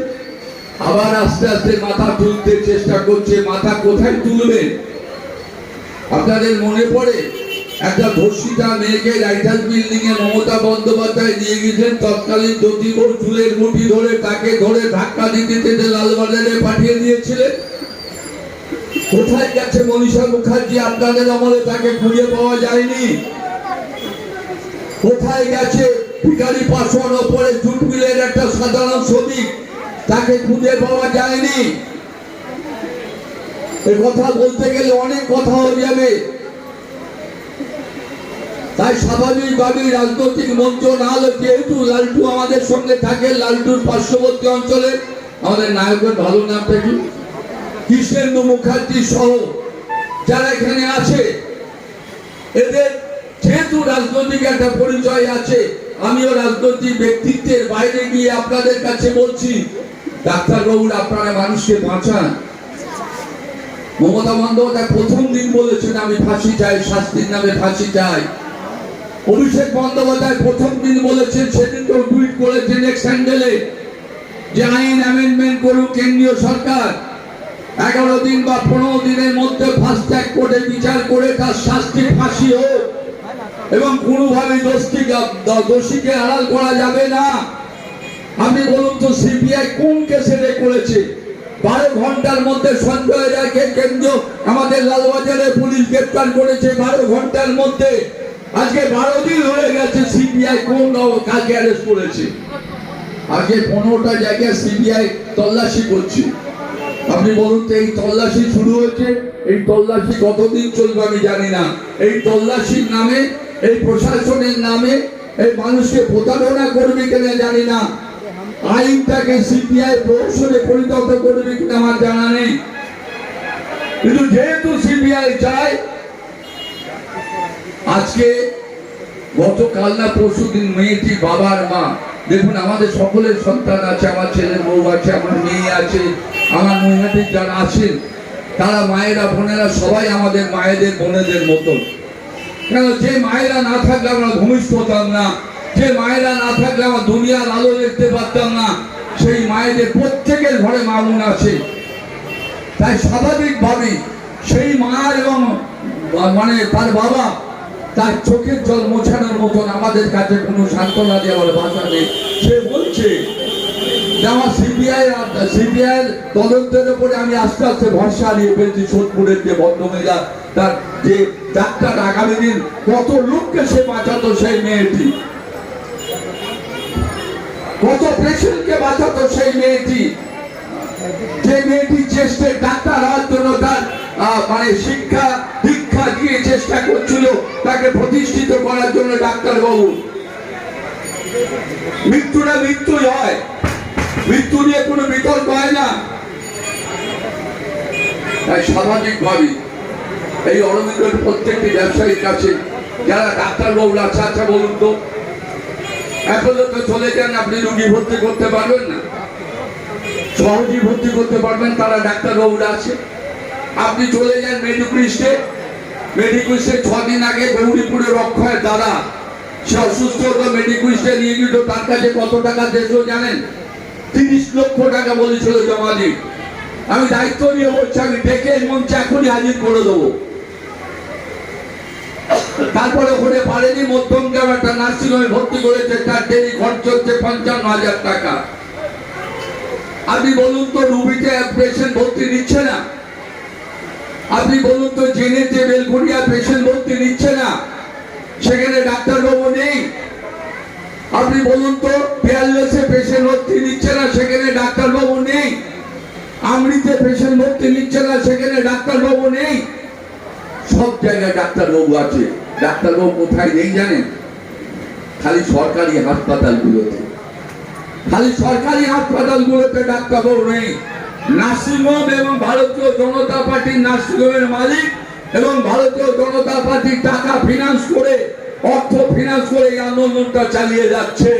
আবার আস্তে আস্তে মাথা তুলতে চেষ্টা করছে। মাথা কোথায় তুলবেন? আপনাদের মনে পড়ে একটা ধর্ষিতা মেয়েকে রাইটার্স বিল্ডিং এ মমতা বন্দ্যোপাধ্যায় নিয়ে গেছেন, তৎকালীন জ্যোতিপুর চুলের মুঠি ধরে তাকে ধরে ধাক্কা দিতে দিতে লালবাজারে পাঠিয়ে দিয়েছিলেন। কোথায় গেছে মনীষা মুখার্জি? আপনাদের আমলে তাকে খুঁজে পাওয়া যায়নি। কোথায় গেছে ভিখারি পাসওয়ান ওপরে জুট মিলের একটা সাধারণ শ্রমিক? তাকে খুঁজে পাওয়া যায়নি। এই কথা বলতে গেলে অনেক কথা হয়ে যাবে, তাই স্বাভাবিকভাবেই রাজনৈতিক মঞ্চ না হলে, যেহেতু লালটু আমাদের সঙ্গে থাকে, লালটুর পার্শ্ববর্তী অঞ্চলে আমাদের নায়কের ভালো নামটা কি, কৃষ্ণেন্দু মুখার্জি সহ যারা এখানে আছে, এদের যেহেতু রাজনৈতিক একটা পরিচয় আছে, আমিও রাজনৈতিক ব্যক্তিত্বের বাইরে গিয়ে আপনাদের কাছে বলছি, ডাক্তারবাবুরা আপনারা মানুষকে বাঁচান। মমতা বন্দ্যোপাধ্যায় প্রথম দিন বলেছেন আমি ফাঁসি চাই, শাস্তির নামে ফাঁসি চাই। অভিষেক বন্দ্যোপাধ্যায় প্রথম দিন বলেছেন, সেদিন তো টুইট করেছেন এক্স হ্যান্ডেলে, যে আইন অ্যামেন্ডমেন্ট করুক কেন্দ্রীয় সরকার, 11 দিন বা 15 দিনের মধ্যে ফাস্ট ট্র্যাক কোর্টে বিচার করে তার শাস্তি ফাঁসি হোক, এবং কোনোভাবে দোষীকে আড়াল করা যাবে না। আপনি বলুন তো সিবিআই কোন কেসে করেছে? 12 ঘন্টার মধ্যে সঞ্জয় রায়কে কেন্দ্র আমাদের লালবাজারে পুলিশ গ্রেপ্তার করেছে 12 ঘন্টার মধ্যে। আজকে 12 দিন হয়ে গেছে, সিবিআই কোন কাজে অ্যারেস্ট করেছে? আজকে 15টা জায়গায় সিবিআই তল্লাশি করছে। আপনি বলুন তো এই তল্লাশি শুরু হয়েছে, এই তল্লাশি কতদিন চলবে আমি জানি না। এই তল্লাশির নামে, এই প্রশাসনের নামে এই মানুষকে প্রতারণা করবে কিনা জানি না। আইনটাকে সিবিআই প্রহসনে পরিণত করবে কিনা আমার জানা নেই, কিন্তু যেহেতু সিবিআই চায়, আজকে গতকাল না পরশু দিন মেয়েটি বাবার মা, দেখুন আমাদের সকলের সন্তান আছে, আমার ছেলের বউ আছে, আমার মেয়ে আছে, আমার নৈহাটির যারা আছেন তারা মায়েরা বোনেরা সবাই আমাদের মায়েদের বোনেদের মতন। কেন, যে মায়েরা না থাকলে আমরা ভূমিষ্ঠ হতাম না, যে মায়েরা না থাকলে আমার দুনিয়ার আলো দেখতে পারতাম না, সেই মায়েদের প্রত্যেকের ঘরে মা বোন আছে। তাই স্বাভাবিকভাবেই সেই মা এবং মানে তার বাবা, তার চোখের জল মোছানোর মতন আমাদের কাছে কোনো সান্ত্বনা দেওয়ার ভাষা নেই। সে বলছে যে আমার সিবিআই তদন্তের উপরে আমি আস্তে আস্তে ভরসা হারিয়ে ফেলছি। সোদপুরের যে ভদ্রমহিলা, তার যে ডাক্তার, আগামী দিন কত লোককে সে বাঁচাতো, সেই মেয়েটি কত পেশেন্টকে বাঁচাতো, সেই মেয়েটি, যে মেয়েটি চেষ্টা ডাক্তার হওয়ার জন্য তার মানে শিক্ষা দীক্ষা দিয়ে চেষ্টা করছিল তাকে প্রতিষ্ঠিত করার জন্য। ডাক্তারবাবু, মৃত্যুটা মৃত্যুই হয়, মৃত্যু নিয়ে কোনো বিতর্ক হয় না। তাই স্বাভাবিকভাবে এই অরবিন্দের প্রত্যেকটি ব্যবসায়ীর কাছে যারা ডাক্তারবাবুরা আছে, আচ্ছা বলুন তো, অ্যাপোলোতে চলে যান, আপনি রুগী ভর্তি করতে পারবেন না, সহজেই ভর্তি করতে পারবেন, তারা ডাক্তারবাবুরা আছে। আপনি চলে যান মেডিকুইস্টে, 6 দিন আগে গৌরীপুরের অক্ষয়ের দাদা, সে অসুস্থ হতো, মেডিকুইস্টে নিয়ে গেল, তার কাছে কত টাকা দিয়েছিল জানেন? 30 লক্ষ টাকা বলেছিল জমা দিন। আমি দায়িত্ব নিয়ে বলছি, আমি ডেকে মঞ্চে এখনই হাজির করে দেবো। তারপরে ওখানে পারেনি, মধ্যমগ্রাম একটা নার্সিংহোমে ভর্তি করেছে, তার ডেলি খরচ হচ্ছে 55,000 টাকা। আপনি বলুন তো রুবিতে পেশেন্ট ভর্তি নিচ্ছে না? আপনি বলুন তো জেনেতে বেলঘড়িয়া পেশেন্ট ভর্তি নিচ্ছে না, সেখানে ডাক্তারবাবু নেই? আপনি বলুন তো পেয়ারলেসে পেশেন্ট ভর্তি নিচ্ছে না, সেখানে ডাক্তারবাবু নেই? আমৃতে পেশেন্ট ভর্তি নিচ্ছে না, সেখানে ডাক্তারবাবু নেই? সব জায়গায় ডাক্তারবাবু আছে। ডাক্তারবাবু কোথায় নেই জানেন? খালি সরকারি হাসপাতালগুলোতে, খালি সরকারি হাসপাতালগুলোতে ডাক্তারবাবু নেই। নার্সিংহোম এবং ভারতীয় জনতা পার্টির নার্সিংহোমের মালিক এবং ভারতীয় জনতা পার্টির টাকা ফিনান্স করে, অর্থ ফিনান্স করে এই আন্দোলনটা চালিয়ে যাচ্ছে।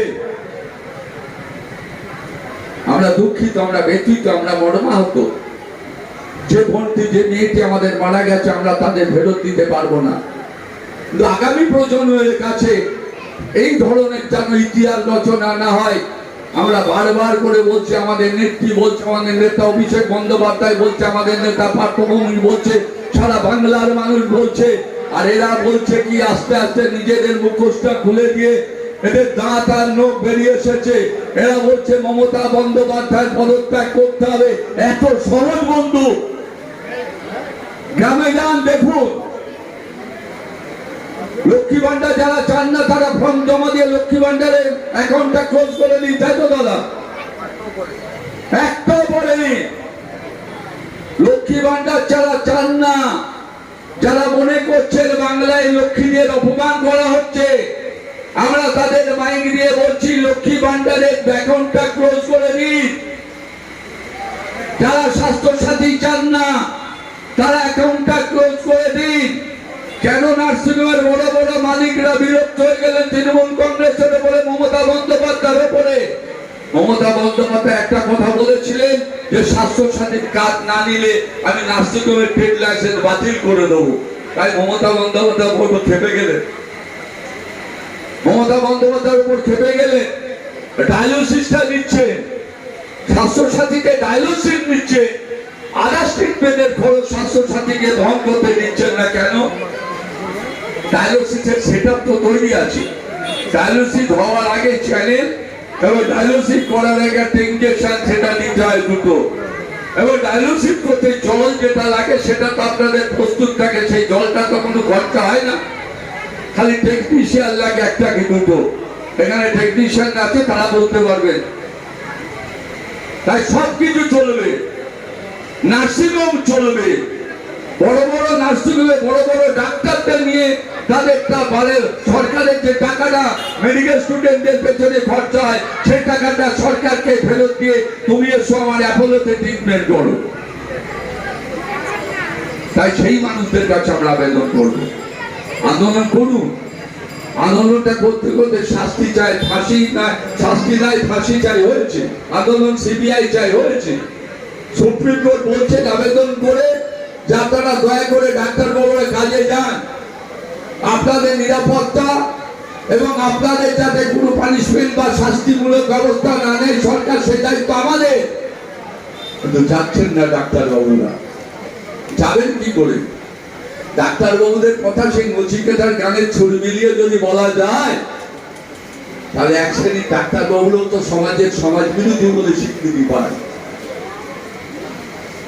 আমরা দুঃখিত, আমরা ব্যথিত, আমরা মর্মাহত। যে বোনটি যে মেয়েটি আমাদের মারা গেছে আমরা তাদের ফেরত দিতে পারবো না, কিন্তু আগামী প্রজন্মের কাছে এই ধরনের যেন ইতিহাস রচনা না হয়। আমরা বারবার করে বলছি, আমাদের নেত্রী বলছে, আমাদের নেতা অভিষেক বন্দ্যোপাধ্যায় বলছে, আমাদের নেতা পার্থভূমি বলছে, সারা বাংলার মানুষ বলছে, আর এরা বলছে কি আস্তে আস্তে নিজেদের মুখোশটা খুলে দিয়ে এদের দাঁত আর নখ বেরিয়ে এসেছে। এরা বলছে মমতা বন্দ্যোপাধ্যায় পদত্যাগ করতে হবে। এত সহজ বন্ধু, গ্রামে যান দেখুন, লক্ষ্মী ভান্ডার যারা চান না তারা ফর্ম জমা দিয়ে লক্ষ্মী ভান্ডারের অ্যাকাউন্টটা ক্লোজ করে দিন, তাই তো দাদা? একটাও বলেনি। লক্ষ্মী ভান্ডার যারা চান না, যারা মনে করছেন বাংলায় লক্ষ্মীদের অপমান করা হচ্ছে, আমরা তাদের মাইক দিয়ে বলছি লক্ষ্মী ভান্ডারের অ্যাকাউন্টটা ক্লোজ করে দিন। যারা স্বাস্থ্য সাথী চান না তারা অ্যাকাউন্টটা ক্লোজ করে দিন। কেন নার্সিংহোমের বড় বড় মালিকরা বিরক্ত হয়ে গেলেন তৃণমূল কংগ্রেসের উপরে, মমতা বন্দ্যোপাধ্যায়ের উপরে? মমতা বন্দ্যোপাধ্যায় একটা কথা বলেছিলেন যে স্বাস্থ্য সাথীর কাজ না নিলে আমি নার্সিংহোমের ট্রেড লাইসেন্স বাতিল করে দেবো। তাই মমতা বন্দ্যোপাধ্যায় উপর খেপে গেলেন, মমতা বন্দ্যোপাধ্যায়ের উপর খেপে গেলেন। ডায়ালিসিসটা দিচ্ছে, স্বাস্থ্য সাথীকে ডায়ালিসিস দিচ্ছে, আদার্স ট্রিটমেন্টের খরচ স্বাস্থ্য সাথীকে বহন করতে দিচ্ছেন না কেন? ডায়ালিসিসের সেটআপ তো তৈরি আছে, ডায়ালিসিস হওয়ার আগে চ্যানেল এবং ডায়ালিসিস করার আগে একটা ইনজেকশন সেটা নিতে হয় দুটো, এবং ডায়ালিসিস করতে জল যেটা লাগে সেটা তো আপনাদের প্রস্তুত থাকে, সেই জলটা তো কোনো খরচা হয় না, খালি টেকনিশিয়ান লাগে একটা কি দুটো। এখানে টেকনিশিয়ান আছে, তারা বলতে পারবেন। তাই সবকিছু চলবে, নার্সিংহোম চলবে, বড় বড় নার্সিংহোমে বড় বড় ডাক্তারদের নিয়ে তাদেরটা বলে সরকারের যে টাকাটা মেডিকেল স্টুডেন্টদের পেছনে খরচা হয় সেই টাকাটা সরকারকে ফেরত দিয়ে তুমি এসো আমার অ্যাপোলোতে ট্রিটমেন্ট করো। তাই সেই মানুষদের কাছে আমরা আবেদন করবো, আন্দোলন করুন। আন্দোলনটা করতে করতে শাস্তি চাই, ফাঁসি নাই, শাস্তি নাই ফাঁসি চাই হয়েছে, আন্দোলন সিবিআই চাই হয়েছে। সুপ্রিম কোর্ট বলছে আবেদন করে যে আপনারা দয়া করে ডাক্তারবাবুরা কাজে যান, আপনাদের নিরাপত্তা এবং আপনাদের যাতে কোনো পানিশমেন্ট বা শাস্তিমূলক ব্যবস্থা না নেয় সরকার, সে দায়িত্ব আমাদের। কিন্তু যাচ্ছেন না ডাক্তারবাবুরা, যাবেন কি করে? ডাক্তারবাবুদের কথা সেই নচিকেতার গানের ছড়ি মিলিয়ে যদি বলা যায় তাহলে এক শ্রেণীর ডাক্তারবাবুরাও তো সমাজের সমাজ বিরোধী বলে স্বীকৃতি পায়।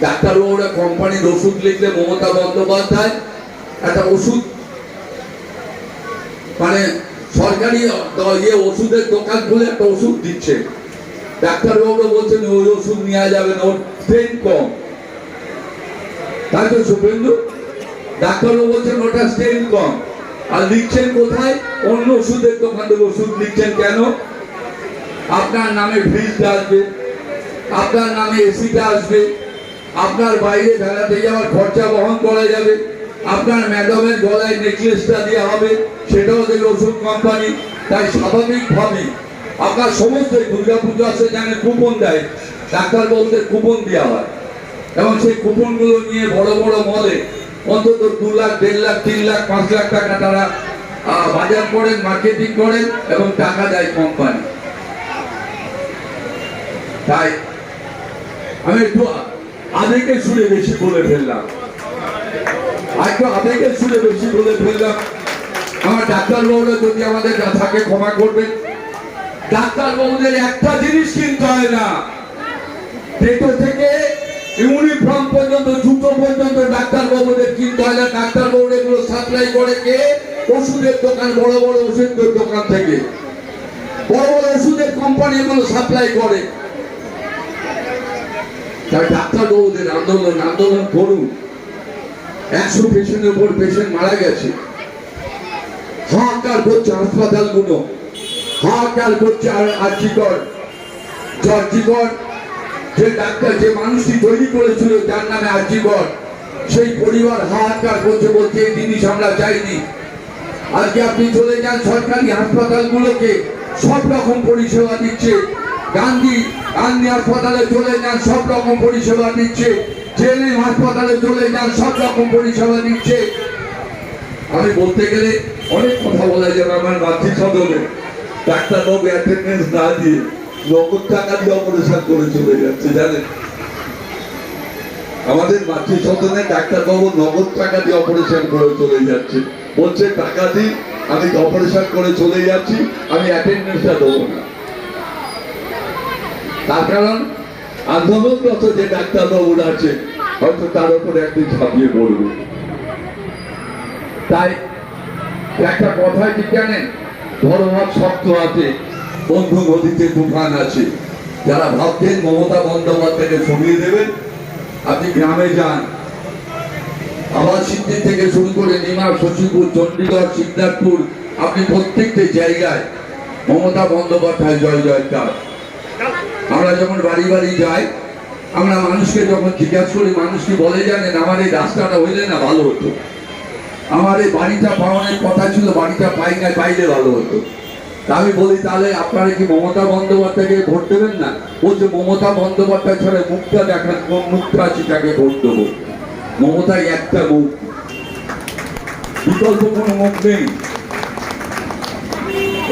ডাক্তারবাবুরা কোম্পানির ওষুধ লিখলে মমতা বন্দ্যোপাধ্যায় একটা ওষুধ মানে সরকারি ওষুধের দোকান খুলে একটা ওষুধ দিচ্ছে, ডাক্তারবাবুরা বলছেন ওই ওষুধ নেওয়া যাবে না, ওর ট্রেন কম। তাই তো শুভেন্দু, ডাক্তারবাবু বলছেন ওটা ট্রেন কম, আর লিখছেন কোথায়? অন্য ওষুধের দোকান থেকে ওষুধ লিখছেন কেন? আপনার নামে ফ্রিজটা আসবে, আপনার নামে এসিটা আসবে, আপনার বাইরে বেড়াতে যাওয়ার খরচা বহন করা যাবে, আপনার ম্যাডামের গলায় নেকলেসটা দেওয়া হবে, সেটাও দেবে ওষুধ কোম্পানি। তাই স্বাভাবিকভাবে আপনার সমস্ত দুর্গাপুজো আসে জানে কুপন দেয়, ডাক্তারবাবুদের কুপন দেওয়া হয়, এবং সেই কুপনগুলো নিয়ে বড় বড় মলে অন্তত 2 লাখ, 1.5 লাখ, 3 লাখ, 5 লাখ টাকা তারা বাজার করেন, মার্কেটিং করেন এবং টাকা দেয় কোম্পানি। তাই আমি একটু আবেগের সুরে বেশি বলে ফেললাম, একটু আবেগের সুরে বেশি বলে ফেললাম। আমার ডাক্তারবাবুরা যদি আমাদের থাকে ক্ষমা করবেন। ডাক্তারবাবুদের একটা জিনিস কিনতে হয় না, পেটো থেকে ইউনিফর্ম পর্যন্ত, জুতো পর্যন্ত ডাক্তারবাবুদের কিনতে হয় না। ডাক্তারবাবুরা এগুলো সাপ্লাই করে কে? ওষুধের দোকান, বড় বড় ওষুধের দোকান থেকে বড় বড় ওষুধের কোম্পানি এগুলো সাপ্লাই করে। তাই ডাক্তারবাবুদের আন্দোলন করুন। 100 পেশেন্টের উপর পেশেন্ট মারা গেছে, হাহাকার করছে হাসপাতালগুলো, হাহাকার করছে আর্জিকর, জর্জিকর। যে ডাক্তার, যে মানুষটি তৈরি করেছিল যার নামে আর্জিকর, সেই পরিবার হাহাকার করছে, বলছে এই জিনিস আমরা চাইনি। আজকে আপনি চলে যান সরকারি হাসপাতালগুলোকে, সব রকম পরিষেবা দিচ্ছে। গান্ধী হাসপাতালে চলে যান, সব রকম পরিষেবা দিচ্ছে। ট্রেনে হাসপাতালে চলে যান, সব রকম পরিষেবা দিচ্ছে। আমি বলতে গেলে অনেক কথা বলা যাবে। আমার মাতৃ সদনে ডাক্তারবাবু অ্যাটেন্ডেন্স না দিয়ে নগদ টাকা দিয়ে অপারেশন করে চলে যাচ্ছে, জানেন? আমাদের মাতৃ সদনে ডাক্তারবাবু নগদ টাকা দিয়ে অপারেশন করে চলে যাচ্ছে, বলছে টাকা দিই, আমি অপারেশন করে চলে যাচ্ছি, আমি অ্যাটেন্ডেন্সটা দেবো না। তার কারণ আন্দোলনরত যে ডাক্তারবাবুরা আছে হয়তো তার উপরে একদিন ঝাঁপিয়ে পড়বে। তাই একটা কথায় কি জানেন, ধর্মভাব শক্ত আছে, বন্ধু নদীতে তুফান আছে। যারা ভাবতেন মমতা বন্দ্যোপাধ্যায়কে সরিয়ে দেবেন, আপনি গ্রামে যান, আবার সিদ্ধি থেকে শুরু করে নিমার, শশীপুর, চণ্ডীগড়, সিদ্ধার্থপুর, আপনি প্রত্যেকটি জায়গায় মমতা বন্দ্যোপাধ্যায় জয় জয়কার। আমরা যখন বাড়ি বাড়ি যাই, আমরা মানুষকে যখন জিজ্ঞাসা করি, মানুষ কি বলে জানেন? আমার এই রাস্তাটা হইলে না ভালো হতো, আমার এই বাড়িটা পাওয়ানোর কথা ছিল, বাড়িটা পাই না, পাইলে ভালো হতো। তা আমি বলি, তাহলে আপনারা কি মমতা বন্দ্যোপাধ্যায়কে ভোট দেবেন না? বলছে মমতা বন্দ্যোপাধ্যায় ছাড়া মুখটা দেখান, কোন মুখটা আছে তাকে ভোট দেবো। মমতাই একটা মুখ, বিকল্প কোনো মুখ নেই।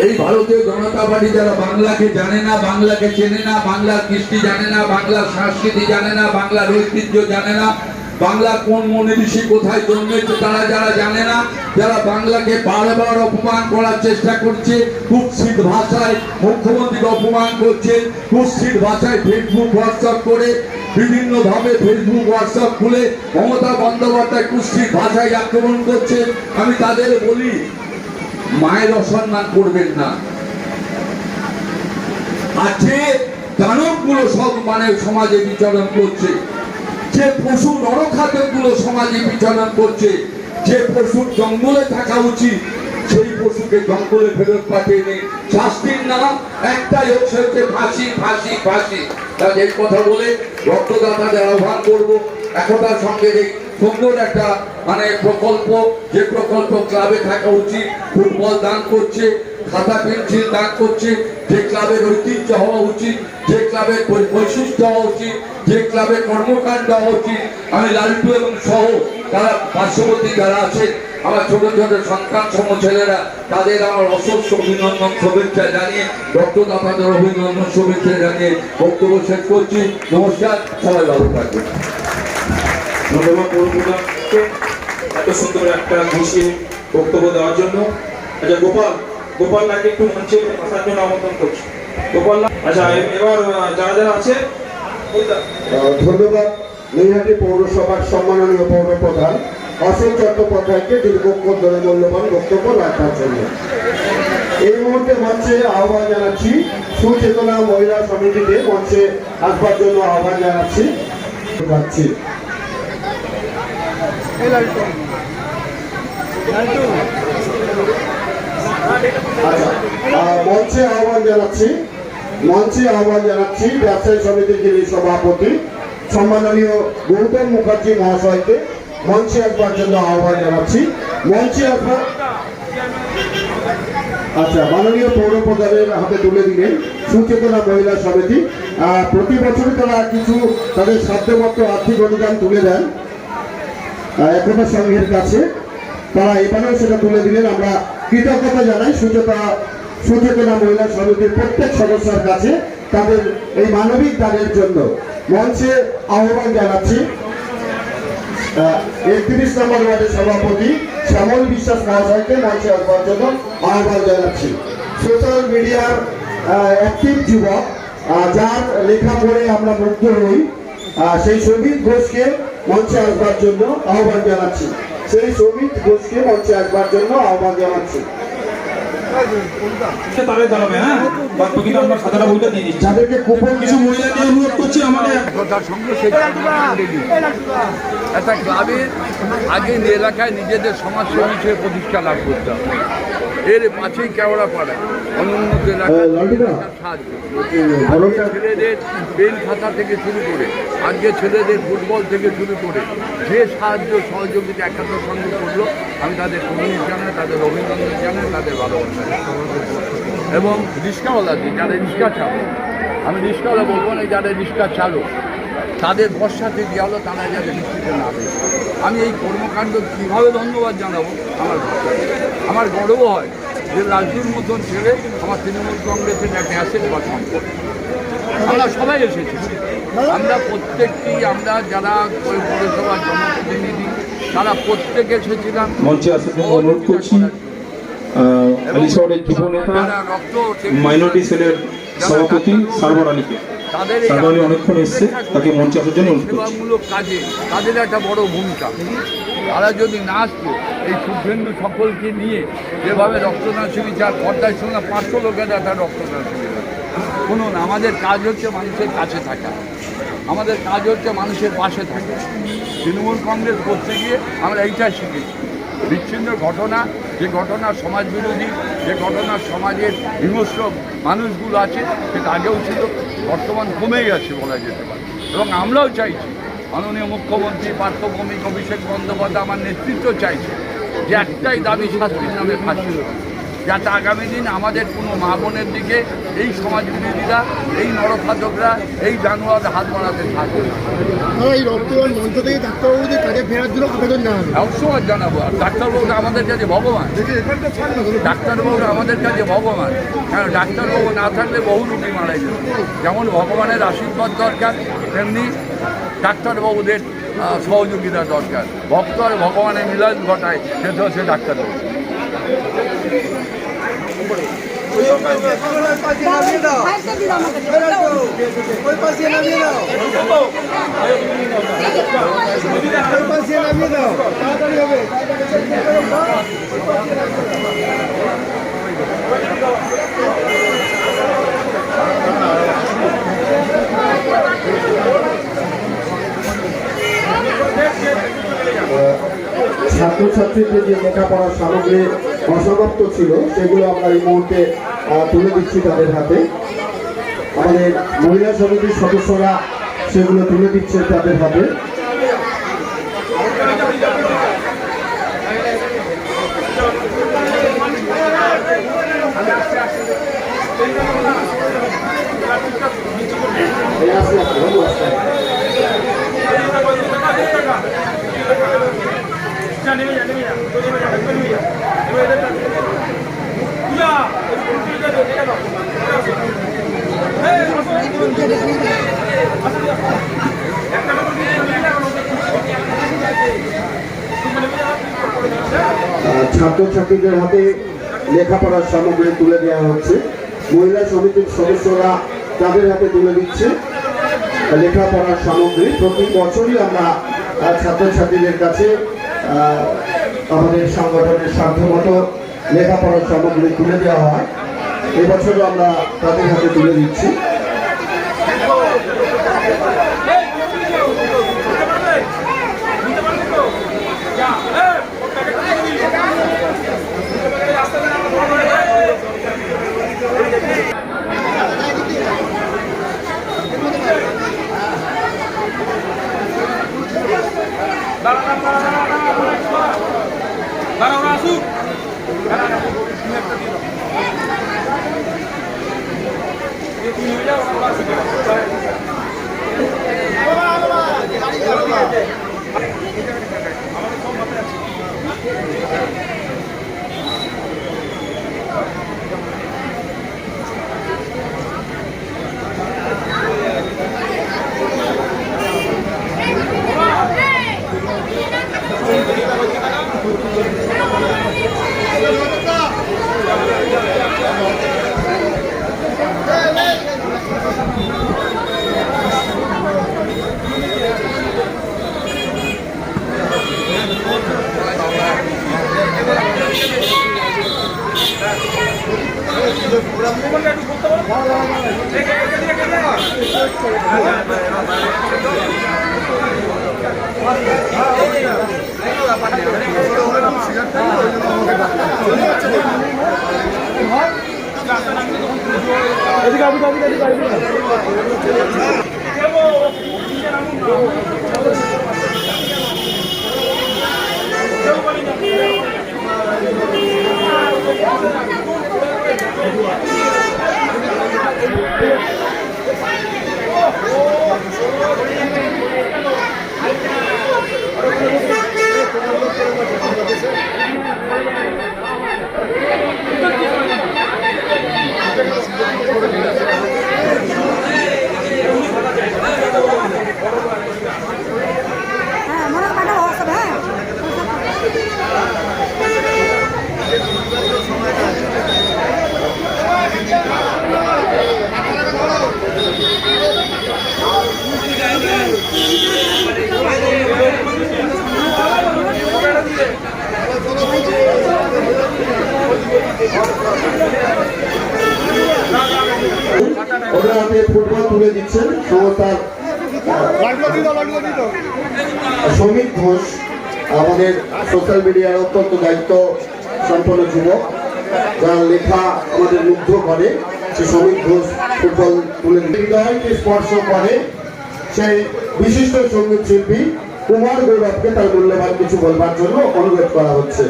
এই ভারতীয় জনতা পার্টি যারা বাংলাকে জানে না, বাংলাকে চেনে না, বাংলার কৃষ্টি জানে না, বাংলার সংস্কৃতি জানে না, বাংলার ঐতিহ্য জানে না, বাংলা কোন মনে ঋষি কোথায় জন্মেছে তারা যারা জানে না, যারা বাংলাকে বারবার অপমান করার চেষ্টা করছে, কুৎসিত ভাষায় মুখ্যমন্ত্রীকে অপমান করছে, কুৎসিত ভাষায় ফেসবুক হোয়াটসঅ্যাপ করে, বিভিন্ন ভাবে ফেসবুক হোয়াটসঅ্যাপ খুলে মমতা বন্দ্যোপাধ্যায় কুৎসিত ভাষায় আক্রমণ করছে। আমি তাদের বলি, মায়ের অসম্মান করবেন না। আর যে দানবগুলো সব মানে সমাজে বিচরণ করছে, যে পশু নরখাদ্যগুলো সমাজে বিচরণ করছে, যে পশুর জঙ্গলে থাকা উচিত সেই পশুকে জঙ্গলে ফেরত পাঠিয়ে নেই। শাস্তির নাম একটাই, হচ্ছে ফাঁসি, ফাঁসি, ফাঁসি। তাদের কথা বলে রক্তদাতাদের আহ্বান করবো একতার সঙ্গে এই সুন্দর একটা মানে প্রকল্প, যে প্রকল্প ক্লাবে থাকা উচিত। ফুটবল দান করছে, খাতা পেন্সিল দান করছে, যে ক্লাবের ঐতিহ্য হওয়া উচিত, যে ক্লাবের বৈশিষ্ট্য হওয়া উচিত, যে ক্লাবের কর্মকাণ্ড হওয়া উচিত। আমি লালটু এবং সহ তারা পার্শ্ববর্তী যারা আছে, আমার ছোট ছোট সন্তান সম ছেলেরা, তাদের আমার অসংখ্য অভিনন্দন শুভেচ্ছা জানিয়ে, রক্তদাতাদের অভিনন্দন শুভেচ্ছা জানিয়ে বক্তব্য শেষ করছি। নমস্কার, সবাই ভালো থাকবেন। ধন্যবাদ পৌরপ্রধানকে এত সুন্দর একটা ঘুষিয়ে বক্তব্য দেওয়ার জন্য। আচ্ছা, গোপাল নাকি একটু মঞ্চে আসার জন্য আমন্ত্রণ করছি। গোপাল, আচ্ছা এবার যারা যারা আছে। ধন্যবাদ নৈহাটি পৌরসভার সম্মাননীয় পৌরপ্রধান অশোক চট্টোপাধ্যায়কে দীর্ঘক্ষণ ধরে মূল্যবান বক্তব্য রাখার জন্য। এই মুহূর্তে মঞ্চে আহ্বান জানাচ্ছি সুচেতনা মহিলা সমিতিকে মঞ্চে আসবার জন্য আহ্বান জানাচ্ছি। মঞ্চে আহ্বান জানাচ্ছি ব্যবসায়ী সমিতির যিনি সভাপতি সম্মাননীয় গৌতম মুখার্জি মহাশয়কে মঞ্চে আসবার জন্য আহ্বান জানাচ্ছি। মঞ্চে আসবার, আচ্ছা, মাননীয় পৌর প্রধানের হাতে তুলে দিলেন সুচেতনা মহিলা সমিতি। প্রতি বছরই তারা কিছু তাদের সাধ্যমতো আর্থিক অনুদান তুলে দেন একতা সংঘের কাছে, তারা এবারেও সেটা তুলে দিলেন। আমরা কৃতজ্ঞতা জানাই সুচেতনা মহিলা সমিতির প্রত্যেক সদস্যের কাছে তাদের এই মানবিক দানের জন্য। মঞ্চে আহ্বান জানাচ্ছি 31 নম্বর ওয়ার্ডের সভাপতি শ্যামল বিশ্বাস মহাশয়কে মঞ্চে আসবার জন্য আহ্বান জানাচ্ছি। সোশ্যাল মিডিয়ার অ্যাক্টিভ যুবক, যার লেখা পড়ে আমরা মুগ্ধ হই, সেই সৌমিত ঘোষকে মঞ্চে আসবার জন্য আহ্বান জানাচ্ছি। তাদের দাঁড়াবে, হ্যাঁ, বাকি আমরা খাতাটা বইটা দিয়ে দিচ্ছি। যাদেরকে কুপন কিছু মহিলাকে অনুরোধ করছি আমাদের একটা ক্লাবের আগে এলাকায় নিজেদের সমাজসেবী হিসেবে প্রতিষ্ঠা লাভ করতে হবে। এর পাশেই কেওড়াপাড়া অনুন্নত এলাকার সাহায্য, ছেলেদের পেন খাতা থেকে শুরু করে আজকে ছেলেদের ফুটবল থেকে শুরু করে যে সাহায্য সহযোগিতা একাত্তর সঙ্গে করলো, আমি তাদের কমিউনিটি জানাই, তাদের অভিনন্দন জানাই, তাদের ভালোবাসা। এবং রিক্সাওয়ালাদের যারা রিক্সা চালক, আমি রিক্সাওয়ালা বলবো না, যারা রিক্সা চালক তাদের ভরসাতে দেওয়া হলো তারা যাতে বৃষ্টিতে না দেয়। আমি এই কর্মকাণ্ড কীভাবে ধন্যবাদ জানাবো আমার গর্ব হয় যে রাজুর মতন ছেলে আমার তৃণমূল কংগ্রেসের একটা অ্যাসেট বা সম্পদ। আমরা সবাই এসেছি, আমরা প্রত্যেকটি আমরা যারা ওই পৌরসভার জনপ্রতিনিধি তারা প্রত্যেকে এসেছিলাম। মঞ্চে আসার জন্য অনুরোধ করছি আলিশহরের যুব নেতা মাইনরিটি সেলের সভাপতি সারওয়ার আলীকে। তাদের সারওয়ার আলী অনেকক্ষণ এসছে, তাকে মঞ্চে আসার জন্য অনুরোধ করছি। সেবামূলক কাজে তাদের একটা বড় ভূমিকা। তারা যদি না আসতো এই শুভেন্দু সকলকে নিয়ে যেভাবে রক্তদান শিবির পর্দায় শুনে 500 লোকের একটা রক্তদান শিবির। শুনুন, আমাদের কাজ হচ্ছে মানুষের কাছে থাকা, আমাদের কাজ হচ্ছে মানুষের পাশে থাকা। তৃণমূল কংগ্রেস করতে গিয়ে আমরা এইটাই শিখেছি। বিচ্ছিন্ন ঘটনা, যে ঘটনা সমাজ বিরোধী, যে ঘটনা সমাজের হিংস্র মানুষগুলো আছে সেটা আগেও ছিল, বর্তমান কমে গেছে বলা যেতে পারে। এবং আমরাও চাইছি, মাননীয় মুখ্যমন্ত্রী পার্থ ভৌমিক, অভিষেক বন্দ্যোপাধ্যায় আমার নেতৃত্ব চাইছে যে একটাই দাবি, শাস্তির নামে ফাঁসি, যাতে আগামী দিন আমাদের কোনো মা বোনের দিকে এই সমাজ বিরোধীরা, এই নরখাদকরা, এই জানোয়ার হাত বাড়াতে থাকবে। এই রক্তদান মঞ্চ থেকে ডাক্তারবাবুদের কাজে ফেরার জন্য আবেদন জানাবো। অবশ্যই জানাবো। আর ডাক্তারবাবুরা আমাদের কাছে ভগবান, ডাক্তারবাবুরা আমাদের কাছে ভগবান। কারণ ডাক্তারবাবু না থাকলে বহু রোগী মারা যেত। যেমন ভগবানের আশীর্বাদ দরকার, তেমনি ডাক্তারবাবুদের সহযোগিতা দরকার। ভক্ত আর ভগবানের মিলন ঘটায়, সেটা হচ্ছে ডাক্তারবাবু। ছাত্রছাত্রীদের যে লেখাপড়ার সামগ্রী অসমাপ্ত ছিল সেগুলো আমরা এই মুহূর্তে তুলে দিচ্ছি তাদের হাতে। আমাদের মহিলা সমিতির সদস্যরা সেগুলো তুলে দিচ্ছে তাদের হাতে। ছাত্রছাত্রীদের হাতে লেখাপড়ার সামগ্রী তুলে দেওয়া হচ্ছে। মহিলা সমিতির সদস্যরা তাদের হাতে তুলে দিচ্ছে লেখাপড়ার সামগ্রী। প্রতি বছরই আমরা ছাত্রছাত্রীদের কাছে আমাদের সংগঠনের সাধ্যমতো লেখাপড়ার সামগ্রী তুলে দেওয়া হয়। এবছরও আমরা তাদের হাতে তুলে দিচ্ছি। ওদের হাতে ফুটবল তুলে দিচ্ছেন সংস্থার শ্রমিক ঘোষ, আমাদের সোশ্যাল মিডিয়ার অত্যন্ত দায়িত্ব সম্পন্ন যুবক, যার লেখা আমাদের মুগ্ধ করে। সে শ্রমিক ঘোষ ফুটবল তুলে হৃদয়কে স্পর্শ করে সেই বিশিষ্ট সঙ্গীত শিল্পী কুমার গৌরবকে তার মূল্যবান কিছু বলবার জন্য অনুরোধ করা হচ্ছে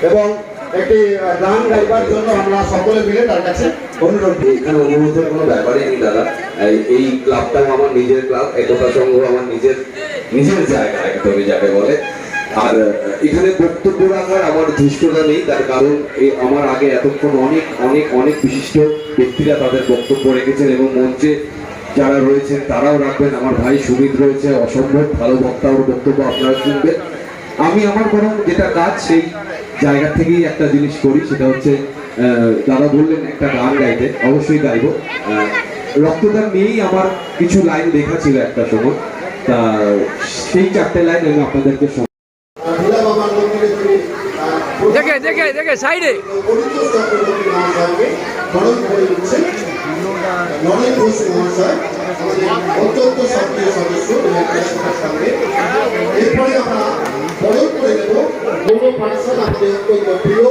এবং একটি গান গাইবার জন্য আমরা সকলে মিলে তার কাছে অনুরোধ করি। এখানে অনুরোধের কোনো ব্যাপারই নেই দাদা। এই ক্লাবটাও আমার নিজের ক্লাব, একতা সংঘ আমার নিজের জায়গা একদমই যাকে বলে। আর এখানে বক্তব্য রাখার আমার ধৃষ্টতা নেই, তার কারণ আমার আগে এতক্ষণ অনেক অনেক অনেক বিশিষ্ট ব্যক্তিরা তাদের বক্তব্য রেখেছেন এবং মঞ্চে যারা রয়েছেন তারাও রাখবেন। আমার ভাই সুমিত রয়েছে, অসম্ভব ভালো বক্তা, ওর বক্তব্য আপনারা শুনবেন। আমি আমার বরং যেটা কাজ সেই জায়গা থেকেই একটা জিনিস করি, সেটা হচ্ছে দাদা বললেন একটা গান গাইতে, অবশ্যই গাইব। রক্তদান নিয়েই আমার কিছু লাইন লেখা ছিল একটা সময়, তা সেই 4টে লাইন আমি আপনাদেরকে দেখে সাইডে নরেন ঘোষ মহাশয় অত্যন্ত সক্রিয় সদস্য। এরপরে আমরা বরণ করে দেব গৌর পাঠশাল আমাদের অত্যন্ত প্রিয়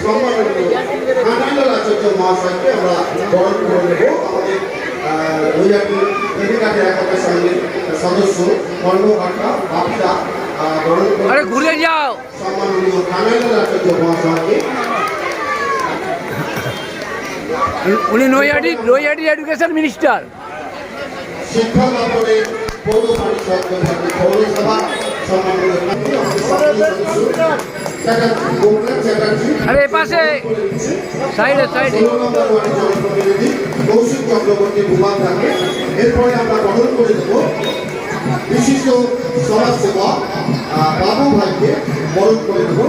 সম্মাননীয় আনন্দলাল আচার্য মহাশয়কে আমরা বরণ করে দেব। আমাদের নৈহাটি দেবীঘাটের একতা সংঘের সদস্য কর্মকর্তা বাপিদা বরণ করে ঘুরে যাও সম্মাননীয় আনন্দলাল আচার্য মহাশয়কে। উনি নৈহাটি এডুকেশন মিনিস্টার। শিক্ষা দপ্তরের পৌর পরিষদ পৌরসভা সম্মানীয় আরে পাশে সাইডে কৌশিক চক্রবর্তী ভূমান থাকে। এরপরে আমরা গঠন করে দেব বিশিষ্ট সমাজসেবক বাবু ভাইকে বরণ করে দেব।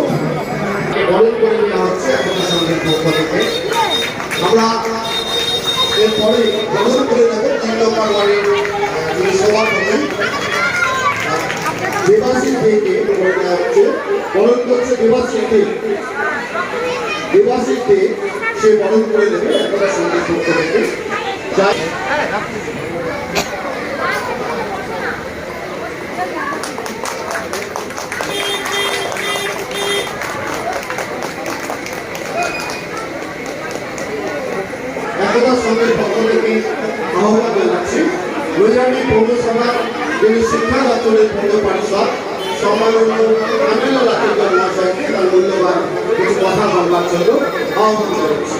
বরণ করে নেওয়া হচ্ছে একতা সংঘের পক্ষ থেকে। আমরা এরপরে বরণ করে দেব 3 নম্বর ওয়ার্ডের যিনি সভাপতি দেবাশিস দেকে বরণ দেওয়া হচ্ছে। বরণ করছে দেবাশিস দে। দেবাশিস দে সে বরণ করে দেবে একতা সংঘের পক্ষ থেকে। একতা সংঘের পক্ষ থেকে আহ্বান জানাচ্ছি নৈহাটি পৌরসভার যিনি শিক্ষা দপ্তরের পৌর পরিষদ সম্মাননীয় আনন্দলাল আচার্য মহাশয়কে তার মূল্যবান কিছু কথা বলবার জন্য আহ্বান জানাচ্ছি।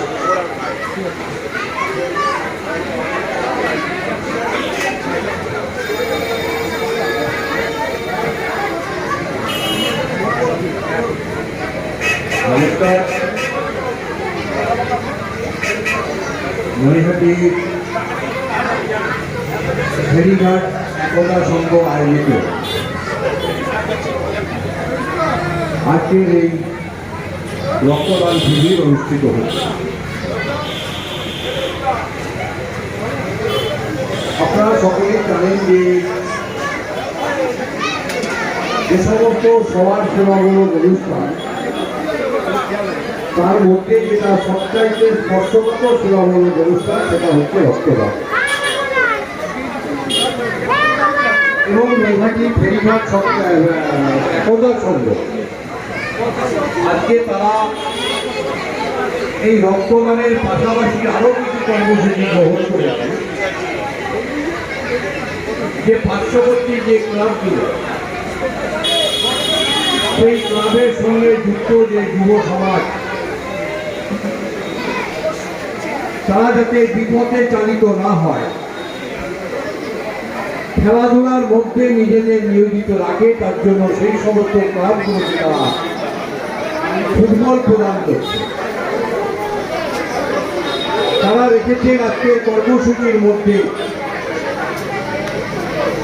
নমস্কার। নৈহাটি ফেরিঘাট একতা সংঘ আয়োজিত আজকের এই রক্তদান শিবির অনুষ্ঠিত হচ্ছে। আপনারা সকলেই জানেন যে সমস্ত সমাজ সেবামূলক অনুষ্ঠান তার মধ্যে যেটা সবচাইতে স্পর্শগত সেবামূলক অনুষ্ঠান সেটা হচ্ছে রক্তদান। এবং নৈহাটি ফেরিঘাট একতা সংঘ আজকে তারা এই রক্তদানের পাশাপাশি আরো কিছু কর্মসূচি গ্রহণ করেছে। যে পার্শ্ববর্তী যে ক্লাবগুলো, সেই ক্লাবের সঙ্গে যুক্ত যে যুব সমাজ, তারা যাতে বিপথে চালিত না হয়, খেলাধুলার মধ্যে নিজেদের নিয়োজিত রাখে, তার জন্য সেই সমস্ত ক্লাবগুলোকে তারা ফুটবল প্রদান করছে। তারা রেখেছেন আজকের কর্মসূচির মধ্যে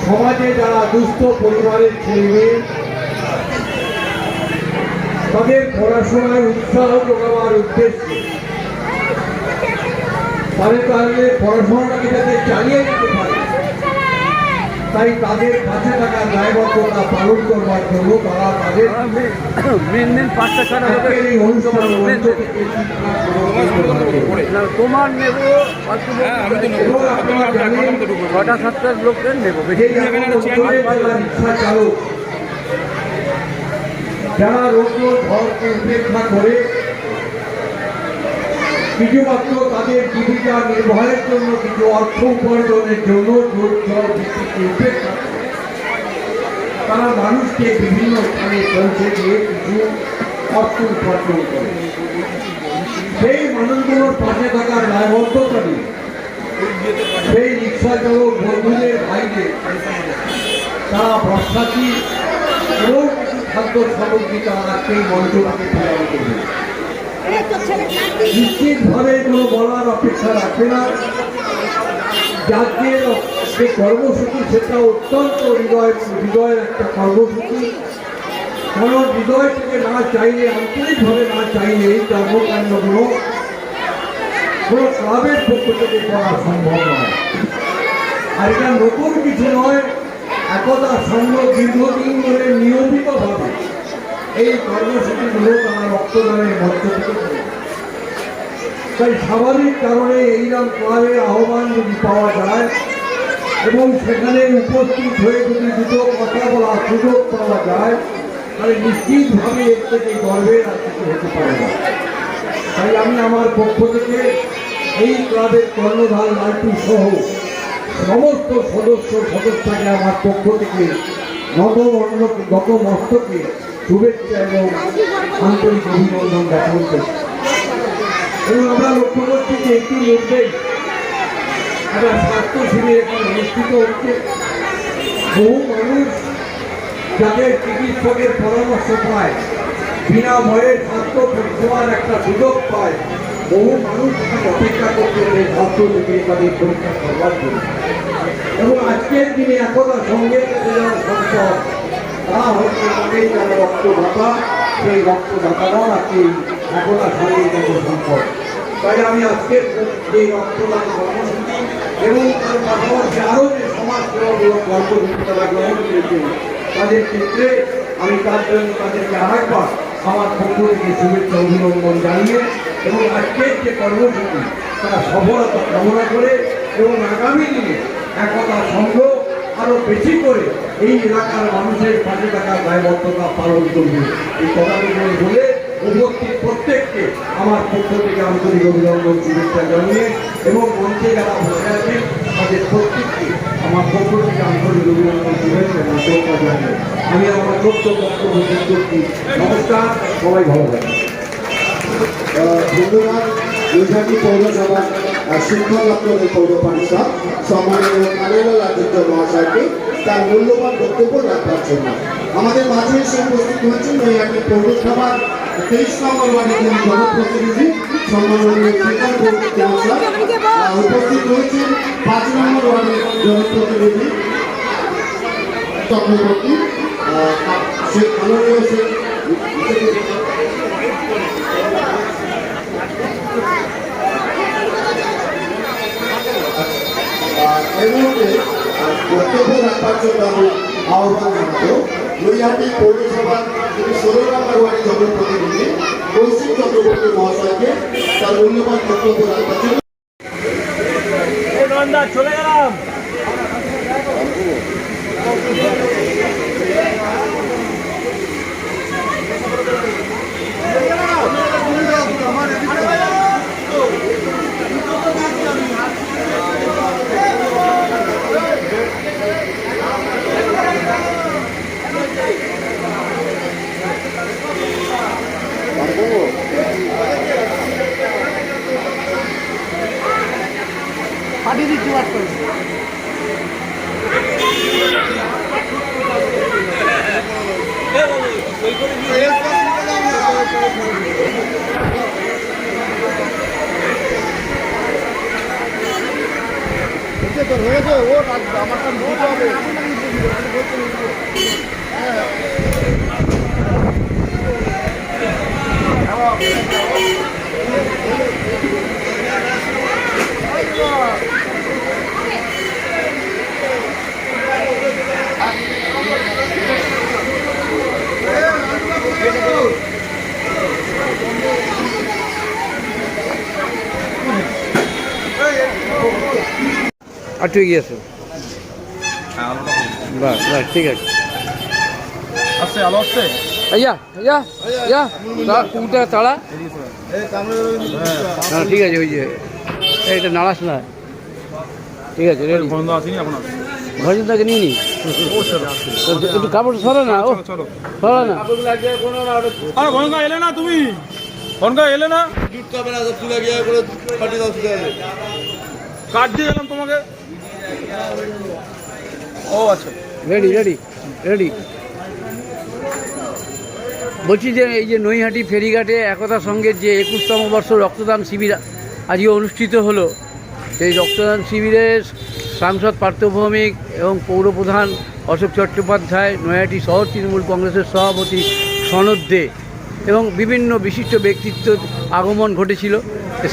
সমাজে যারা দুস্থ পরিবারের ছেলে তাদের পড়াশোনায় উৎসাহ যোগাবার উদ্দেশ্যে তাহলে পড়াশোনাটাকে যাতে চালিয়ে যেতে পারে তাই তাদের কাছে থাকা দায়বদ্ধতা পালন করবার জন্য তারা তাদের মেন পাঁচটা ছাড়া হবে এই অনুষ্ঠান মঞ্চ থেকে তোমার নেবো এবং আপনারা জানেন 6টা-7টার লোকদের নেবো বেশি যে রিক্সা চালক যারা রৌদ্র ঝড়কে উপেক্ষা করে কিছুমাত্র তাদের জীবিকা নির্বাহের জন্য কিছু অর্থ উপার্জনের জন্য জোর জল ভিত্তিকে উপেক্ষা করে তারা মানুষকে বিভিন্ন স্থানে পৌঁছে দিয়ে কিছু অর্থ উপার্জন করে সেই মানুষগুলোর পাশে থাকার দায়বদ্ধতা নিয়ে সেই রিক্সা চালক বন্ধুদের বাইরে তারা বর্ষাতি এবং কিছু খাদ্য সামগ্রী তারা সেই মঞ্চটাকে প্রদান করবে নিশ্চিতভাবে কোনো বলার অপেক্ষা রাখে না জাতীয় যে কর্মসূচি সেটা অত্যন্ত হৃদয়ের একটা কর্মসূচি কারণ হৃদয় থেকে না চাইলে আন্তরিকভাবে না চাইলে এই কর্মকাণ্ডগুলো কোনো ক্লাবের পক্ষ থেকে করা সম্ভব নয় আর এটা নতুন কিছু নয় একদা সংঘ দীর্ঘদিন ধরে নিয়মিতভাবে এই কর্মসূচিগুলো তারা রক্তদানের মধ্য থেকে করে তাই স্বাভাবিক কারণে এইরকম ক্লাবের আহ্বান যদি পাওয়া যায় এবং সেখানে উপস্থিত হয়ে যদি দুটো কথা বলার সুযোগ পাওয়া যায় তাহলে নিশ্চিতভাবে এর থেকে গর্বের আর কিছু হতে পারে না তাই আমি আমার পক্ষ থেকে এই ক্লাবের কর্ণধার লালটু সহ সমস্ত সদস্যকে আমার পক্ষ থেকে নতমস্তকে শুভেচ্ছা এবং আন্তরিক অভিনন্দন জ্ঞাপন করছি এবং আমরা লক্ষ্য করছি যে একটি নির্দেশ একটা স্বাস্থ্য শিবির এখানে অনুষ্ঠিত হচ্ছে বহু মানুষ যাদের চিকিৎসকের পরামর্শ পায় বিনামূল্যে স্বাস্থ্য পরিষেবার একটা সুযোগ পায় বহু মানুষ অপেক্ষা করতে স্বাস্থ্য শিবিরে তাদের পরীক্ষা করবার জন্য এবং আজকের দিনে একদা সঙ্গে যারা সংসদ তারা হচ্ছে তাদের যারা রক্তদাতা সেই রক্তদাতারাও আজকে একদা সঙ্গে যাদের সম্পদ তাই আমি আজকের এই রক্তদান কর্মসূচি এবং তার পাশাপাশি আরও যে সমাজসেবামূলক কর্মসূচি তারা গ্রহণ করেছেন তাদের ক্ষেত্রে আমি তার জন্য তাদেরকে আরেকবার আমার পক্ষ থেকে শুভেচ্ছা অভিনন্দন জানিয়ে এবং আজকের যে কর্মসূচি তারা সফলতা কামনা করে এবং আগামী দিনে একতা সংঘ আরও বেশি করে এই এলাকার মানুষের পাশে থাকার দায়বদ্ধতা পালন করবে এই কথাগুলো বলে উপস্থিত প্রত্যেককে আমার পক্ষ থেকে আন্তরিক অভিনন্দন শুভেচ্ছা জানিয়ে এবং মঞ্চে যারা বসে আছেন তাদের প্রত্যেককে আমার পক্ষ থেকে আন্তরিক অভিনন্দন শুভেচ্ছা এবং শ্রদ্ধা জানিয়ে আমি আমার ছোট্ট বক্তব্য শেষ করছি নমস্কার সবাই ভালো থাকবেন ধন্যবাদ নৈহাটি পৌরসভা শিক্ষা দপ্তরের পৌর পরিষদ সম্মানীয় কালীলাল আচার্য মহাশয়কে তার মূল্যবান বক্তব্য রাখবার জন্য আমাদের মাঝে এসে উপস্থিত হয়েছেন নৈহাটি পৌরসভার 23 নম্বর ওয়ার্ডের যিনি জনপ্রতিনিধি সম্মাননীয় শ্রীকান্ত মহাশয় উপস্থিত হয়েছেন 5 নম্বর ওয়ার্ডের জনপ্রতিনিধি চক্রবর্তী সে মাননীয় সে এর মধ্যে বক্তব্য রাখবার জন্য আমি আহ্বান জানাবো নৈহাটি পৌরসভার যিনি 16 নম্বর ওয়ার্ডের জনপ্রতিনিধি কৌশিক চক্রবর্তী মহাশয়কে তার মূল্যবান বক্তব্য রাখবার জন্য চলে গেলাম পাঠিয়ে দিচ্ছি বাদ করে আর তুই গিয়েছো? বাস বাস, ঠিক আছে। আসছে আলো আসছে। আইয়া আইয়া আইয়া কুটা তাড়া। হ্যাঁ ঠিক আছে, ওই যে এইটা নাড়াস না। ঠিক আছে, বন্ধ আসেনি আপনার? ভজনটাকে নিয়ে নি, একটু কাপড় সরো না, ও সরো না। আরে ভয়ঙ্কর এলে না তুমি? ভয়ঙ্কর এলে না? কাট দিয়ে এলাম তোমাকে। ও আচ্ছা, রেডি রেডি রেডি। বলছি যে এই যে নৈহাটি ফেরিঘাটে একতা সংঘের যে 21তম বর্ষ রক্তদান শিবির আজকে অনুষ্ঠিত হলো, সেই রক্তদান শিবিরে সাংসদ পার্থ ভৌমিক এবং পৌরপ্রধান অশোক চট্টোপাধ্যায়, নৈহাটি শহর তৃণমূল কংগ্রেসের সভাপতি সনদ দে এবং বিভিন্ন বিশিষ্ট ব্যক্তিত্ব আগমন ঘটেছিল।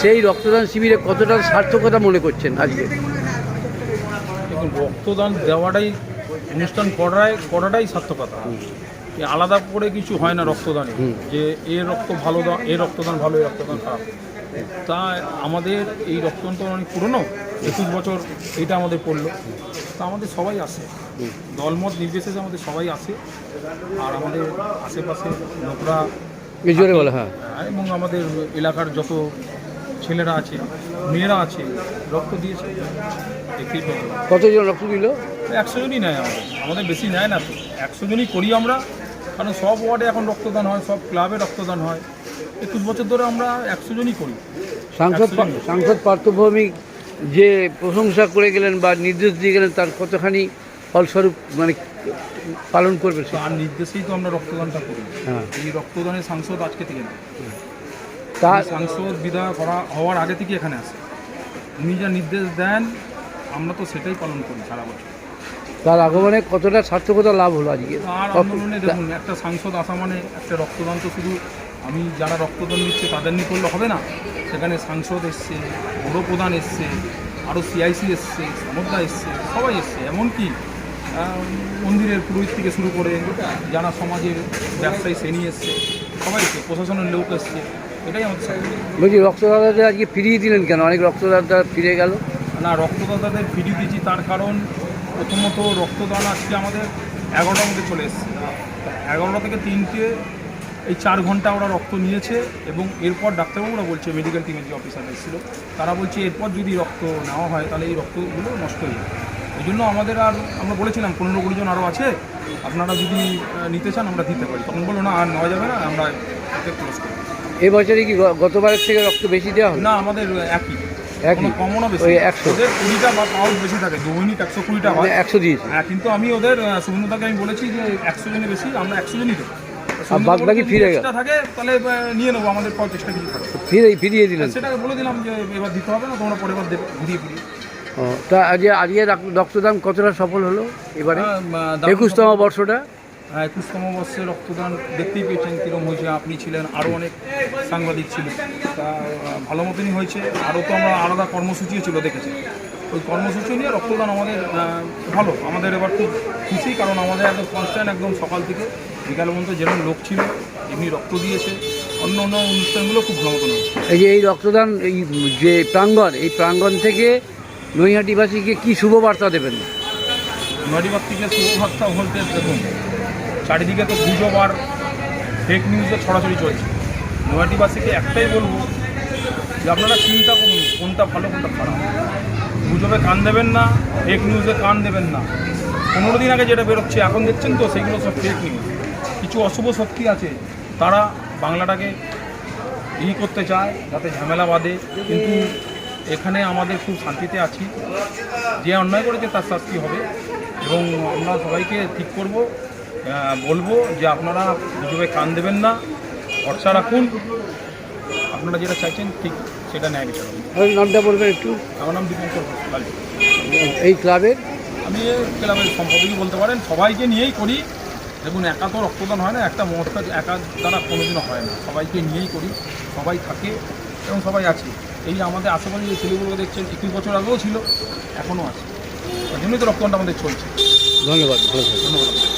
সেই রক্তদান শিবিরে কতটা সার্থকতা মনে করছেন আজকে? দেখুন, রক্তদান দেওয়াটাই, অনুষ্ঠান করাটাই সার্থকতা। আলাদা করে কিছু হয় না রক্তদানে, যে এ রক্ত ভালো দাও, এ রক্তদান ভালো, এ রক্তদান খারাপ। তা আমাদের এই রক্তদান তো অনেক পুরনো, 21 বছর এইটা আমাদের পড়লো। তা আমাদের সবাই আসে, দলমত নির্বিশেষে আমাদের সবাই আসে। আর আমাদের আশেপাশে লোকরা জোরে বলে, হ্যাঁ, এবং আমাদের এলাকার যত ছেলেরা আছে, মেয়েরা আছে, রক্ত দিয়েছে। দেখতেই পেয়েছি কতজন রক্ত দিল? 100 জনই নেয় আমাদের বেশি নেয় না তো, 100 জনই করি আমরা। কারণ সব ওয়ার্ডে এখন রক্তদান হয়, সব ক্লাবে রক্তদান হয়। 21 বছর ধরে আমরা 100 জনই করি। সাংসদ পার্থ ভৌমিক যে প্রশংসা করে গেলেন বা নির্দেশ দিয়ে গেলেন, তার কতখানি ফলস্বরূপ মানে পালন করবে? তার নির্দেশেই তো আমরা রক্তদানটা করি। হ্যাঁ, এই রক্তদানের সাংসদ আজকে থেকে না, তার সাংসদ বিদায় হওয়ার আগে থেকে এখানে আসে। উনি যা নির্দেশ দেন আমরা তো সেটাই পালন করি সারা বছর। তার আগমনে কতটা সার্থকতা লাভ হলো আজকে? আর আন্দোলনে দেখুন, একটা সাংসদ আসা মানে একটা রক্তদান তো শুধু আমি যারা রক্তদান দিচ্ছে তাদের নিয়ে করলে হবে না। সেখানে সাংসদ এসছে, পৌরপ্রধান এসছে, আরও সিআইসি এসছে, সমদ্দা এসছে, সবাই এসছে। এমনকি মন্দিরের পুরোহিত থেকে শুরু করে যারা সমাজের ব্যবসায়ী শ্রেণী এসছে, সবাই এসছে, প্রশাসনের লোক এসছে। এটাই আমাদের সাংসদ। বলছি, রক্তদাতাদের আজকে ফিরিয়ে দিলেন কেন? অনেক রক্তদাতা ফিরে গেল না, রক্তদাতাদের ফিরিয়ে দিয়েছি তার কারণ, প্রথমত রক্তদান আজকে আমাদের 11টার মধ্যে চলে এসছে। 11টা থেকে 3টে, এই 4 ঘন্টা ওরা রক্ত নিয়েছে। এবং এরপর ডাক্তারবাবুরা বলছে, মেডিকেল টিমের যে অফিসাররা এসেছিলো তারা বলছে এরপর যদি রক্ত নেওয়া হয় তাহলে এই রক্তগুলো নষ্ট হয়ে যাবে। এই জন্য আমাদের আর আমরা বলেছিলাম 15-20 জন আরও আছে, আপনারা যদি নিতে চান আমরা দিতে পারি। তখন বললো না, আর নেওয়া যাবে না, আমরা এতে ক্লোজ করি। এবছরে কি গতবারের থেকে রক্ত বেশি দেওয়া হবে? না, আমাদের একই, একই কমনও বেশি, ওই 100। ওদের 20টা বা পাউচ বেশি থাকে, দৈনিক 120টা হয়। 100 দিয়েছে। হ্যাঁ, কিন্তু আমি ওদের শুভেন্দুদাকে আমি বলেছি যে 100 জনের বেশি, আমরা 100 জনই দেবো। আর বাদ বাকি ফিরে গেল থাকে তাহলে নিয়ে নেবো, আমাদের পর চেষ্টা কিছু থাকে। ফিরিয়ে দিলেন? সেটাকে বলে দিলাম যে এবার দিতে হবে না, তোমরা পরের বার দেবে, ঘুরিয়ে ফিরিয়ে। ও, তা আজকে রক্তদান কতটা সফল হলো এবারে 21তম বর্ষটা? 21তম বর্ষে রক্তদান দেখতেই পেয়েছেন কীরকম হয়েছে। আপনি ছিলেন, আরও অনেক সাংবাদিক ছিল, তা ভালো মতনই হয়েছে। আরও তো আমরা আলাদা কর্মসূচিও ছিল, দেখেছি। ওই কর্মসূচি নিয়ে রক্তদান আমাদের ভালো। আমাদের এবার খুব খুশি, কারণ আমাদের একদম কনস্ট্যান্ট, একদম সকাল থেকে বিকাল পর্যন্ত যেরকম লোক ছিল এমনি রক্ত দিয়েছে। অন্য অন্য অনুষ্ঠানগুলো খুব ভালো মতন হয়েছে। এই যে এই রক্তদান, এই যে প্রাঙ্গণ, এই প্রাঙ্গণ থেকে নৈহাটিবাসীকে কী শুভবার্তা দেবেন? নৈহাটিবাসীকে শুভবার্তা বলতে, দেখুন চারিদিকে তো গুজব আর ফেক নিউজের ছড়াছড়ি চলছে। নৈহাটিবাসীকে একটাই বলবো যে আপনারা চিন্তা করুন কোনটা ভালো কোনটা খারাপ। গুজবে কান দেবেন না, ফেক নিউজে কান দেবেন না। 15 দিন আগে যেটা বেরোচ্ছে এখন দেখছেন তো, সেগুলো সব ফেক নিউজ। কিছু অশুভ শক্তি আছে, তারা বাংলাটাকে করতে চায় যাতে ঝামেলা বাঁধে। কিন্তু এখানে আমাদের খুব শান্তিতে আছি। যে অন্যায় করেছে তার শাস্তি হবে। এবং আমরা সবাইকে ঠিক করব, বলবো যে আপনারা গুজবে কান দেবেন না, ভরসা রাখুন। আপনারা যেটা চাইছেন ঠিক সেটা ন্যায় বিচার হবে। আপনার নামটা বলবেন একটু। আমার নাম দীপঙ্কর বালি। এই ক্লাবের আমি এই ক্লাবের সম্পাদকই বলতে পারেন, সবাইকে নিয়েই করি। দেখুন, একা তো রক্তদান হয় না, একটা মহৎ একা দ্বারা কোনোদিনও হয় না, সবাইকে নিয়েই করি, সবাই থাকে এবং সবাই আছে। এই আমাদের আশেপাশে যে ছেলেগুলো দেখছেন 21 বছর আগেও ছিল, এখনও আছে, ওই জন্যই তো রক্তদানটা আমাদের চলছে। ধন্যবাদ, ভালো থাকবেন। ধন্যবাদ।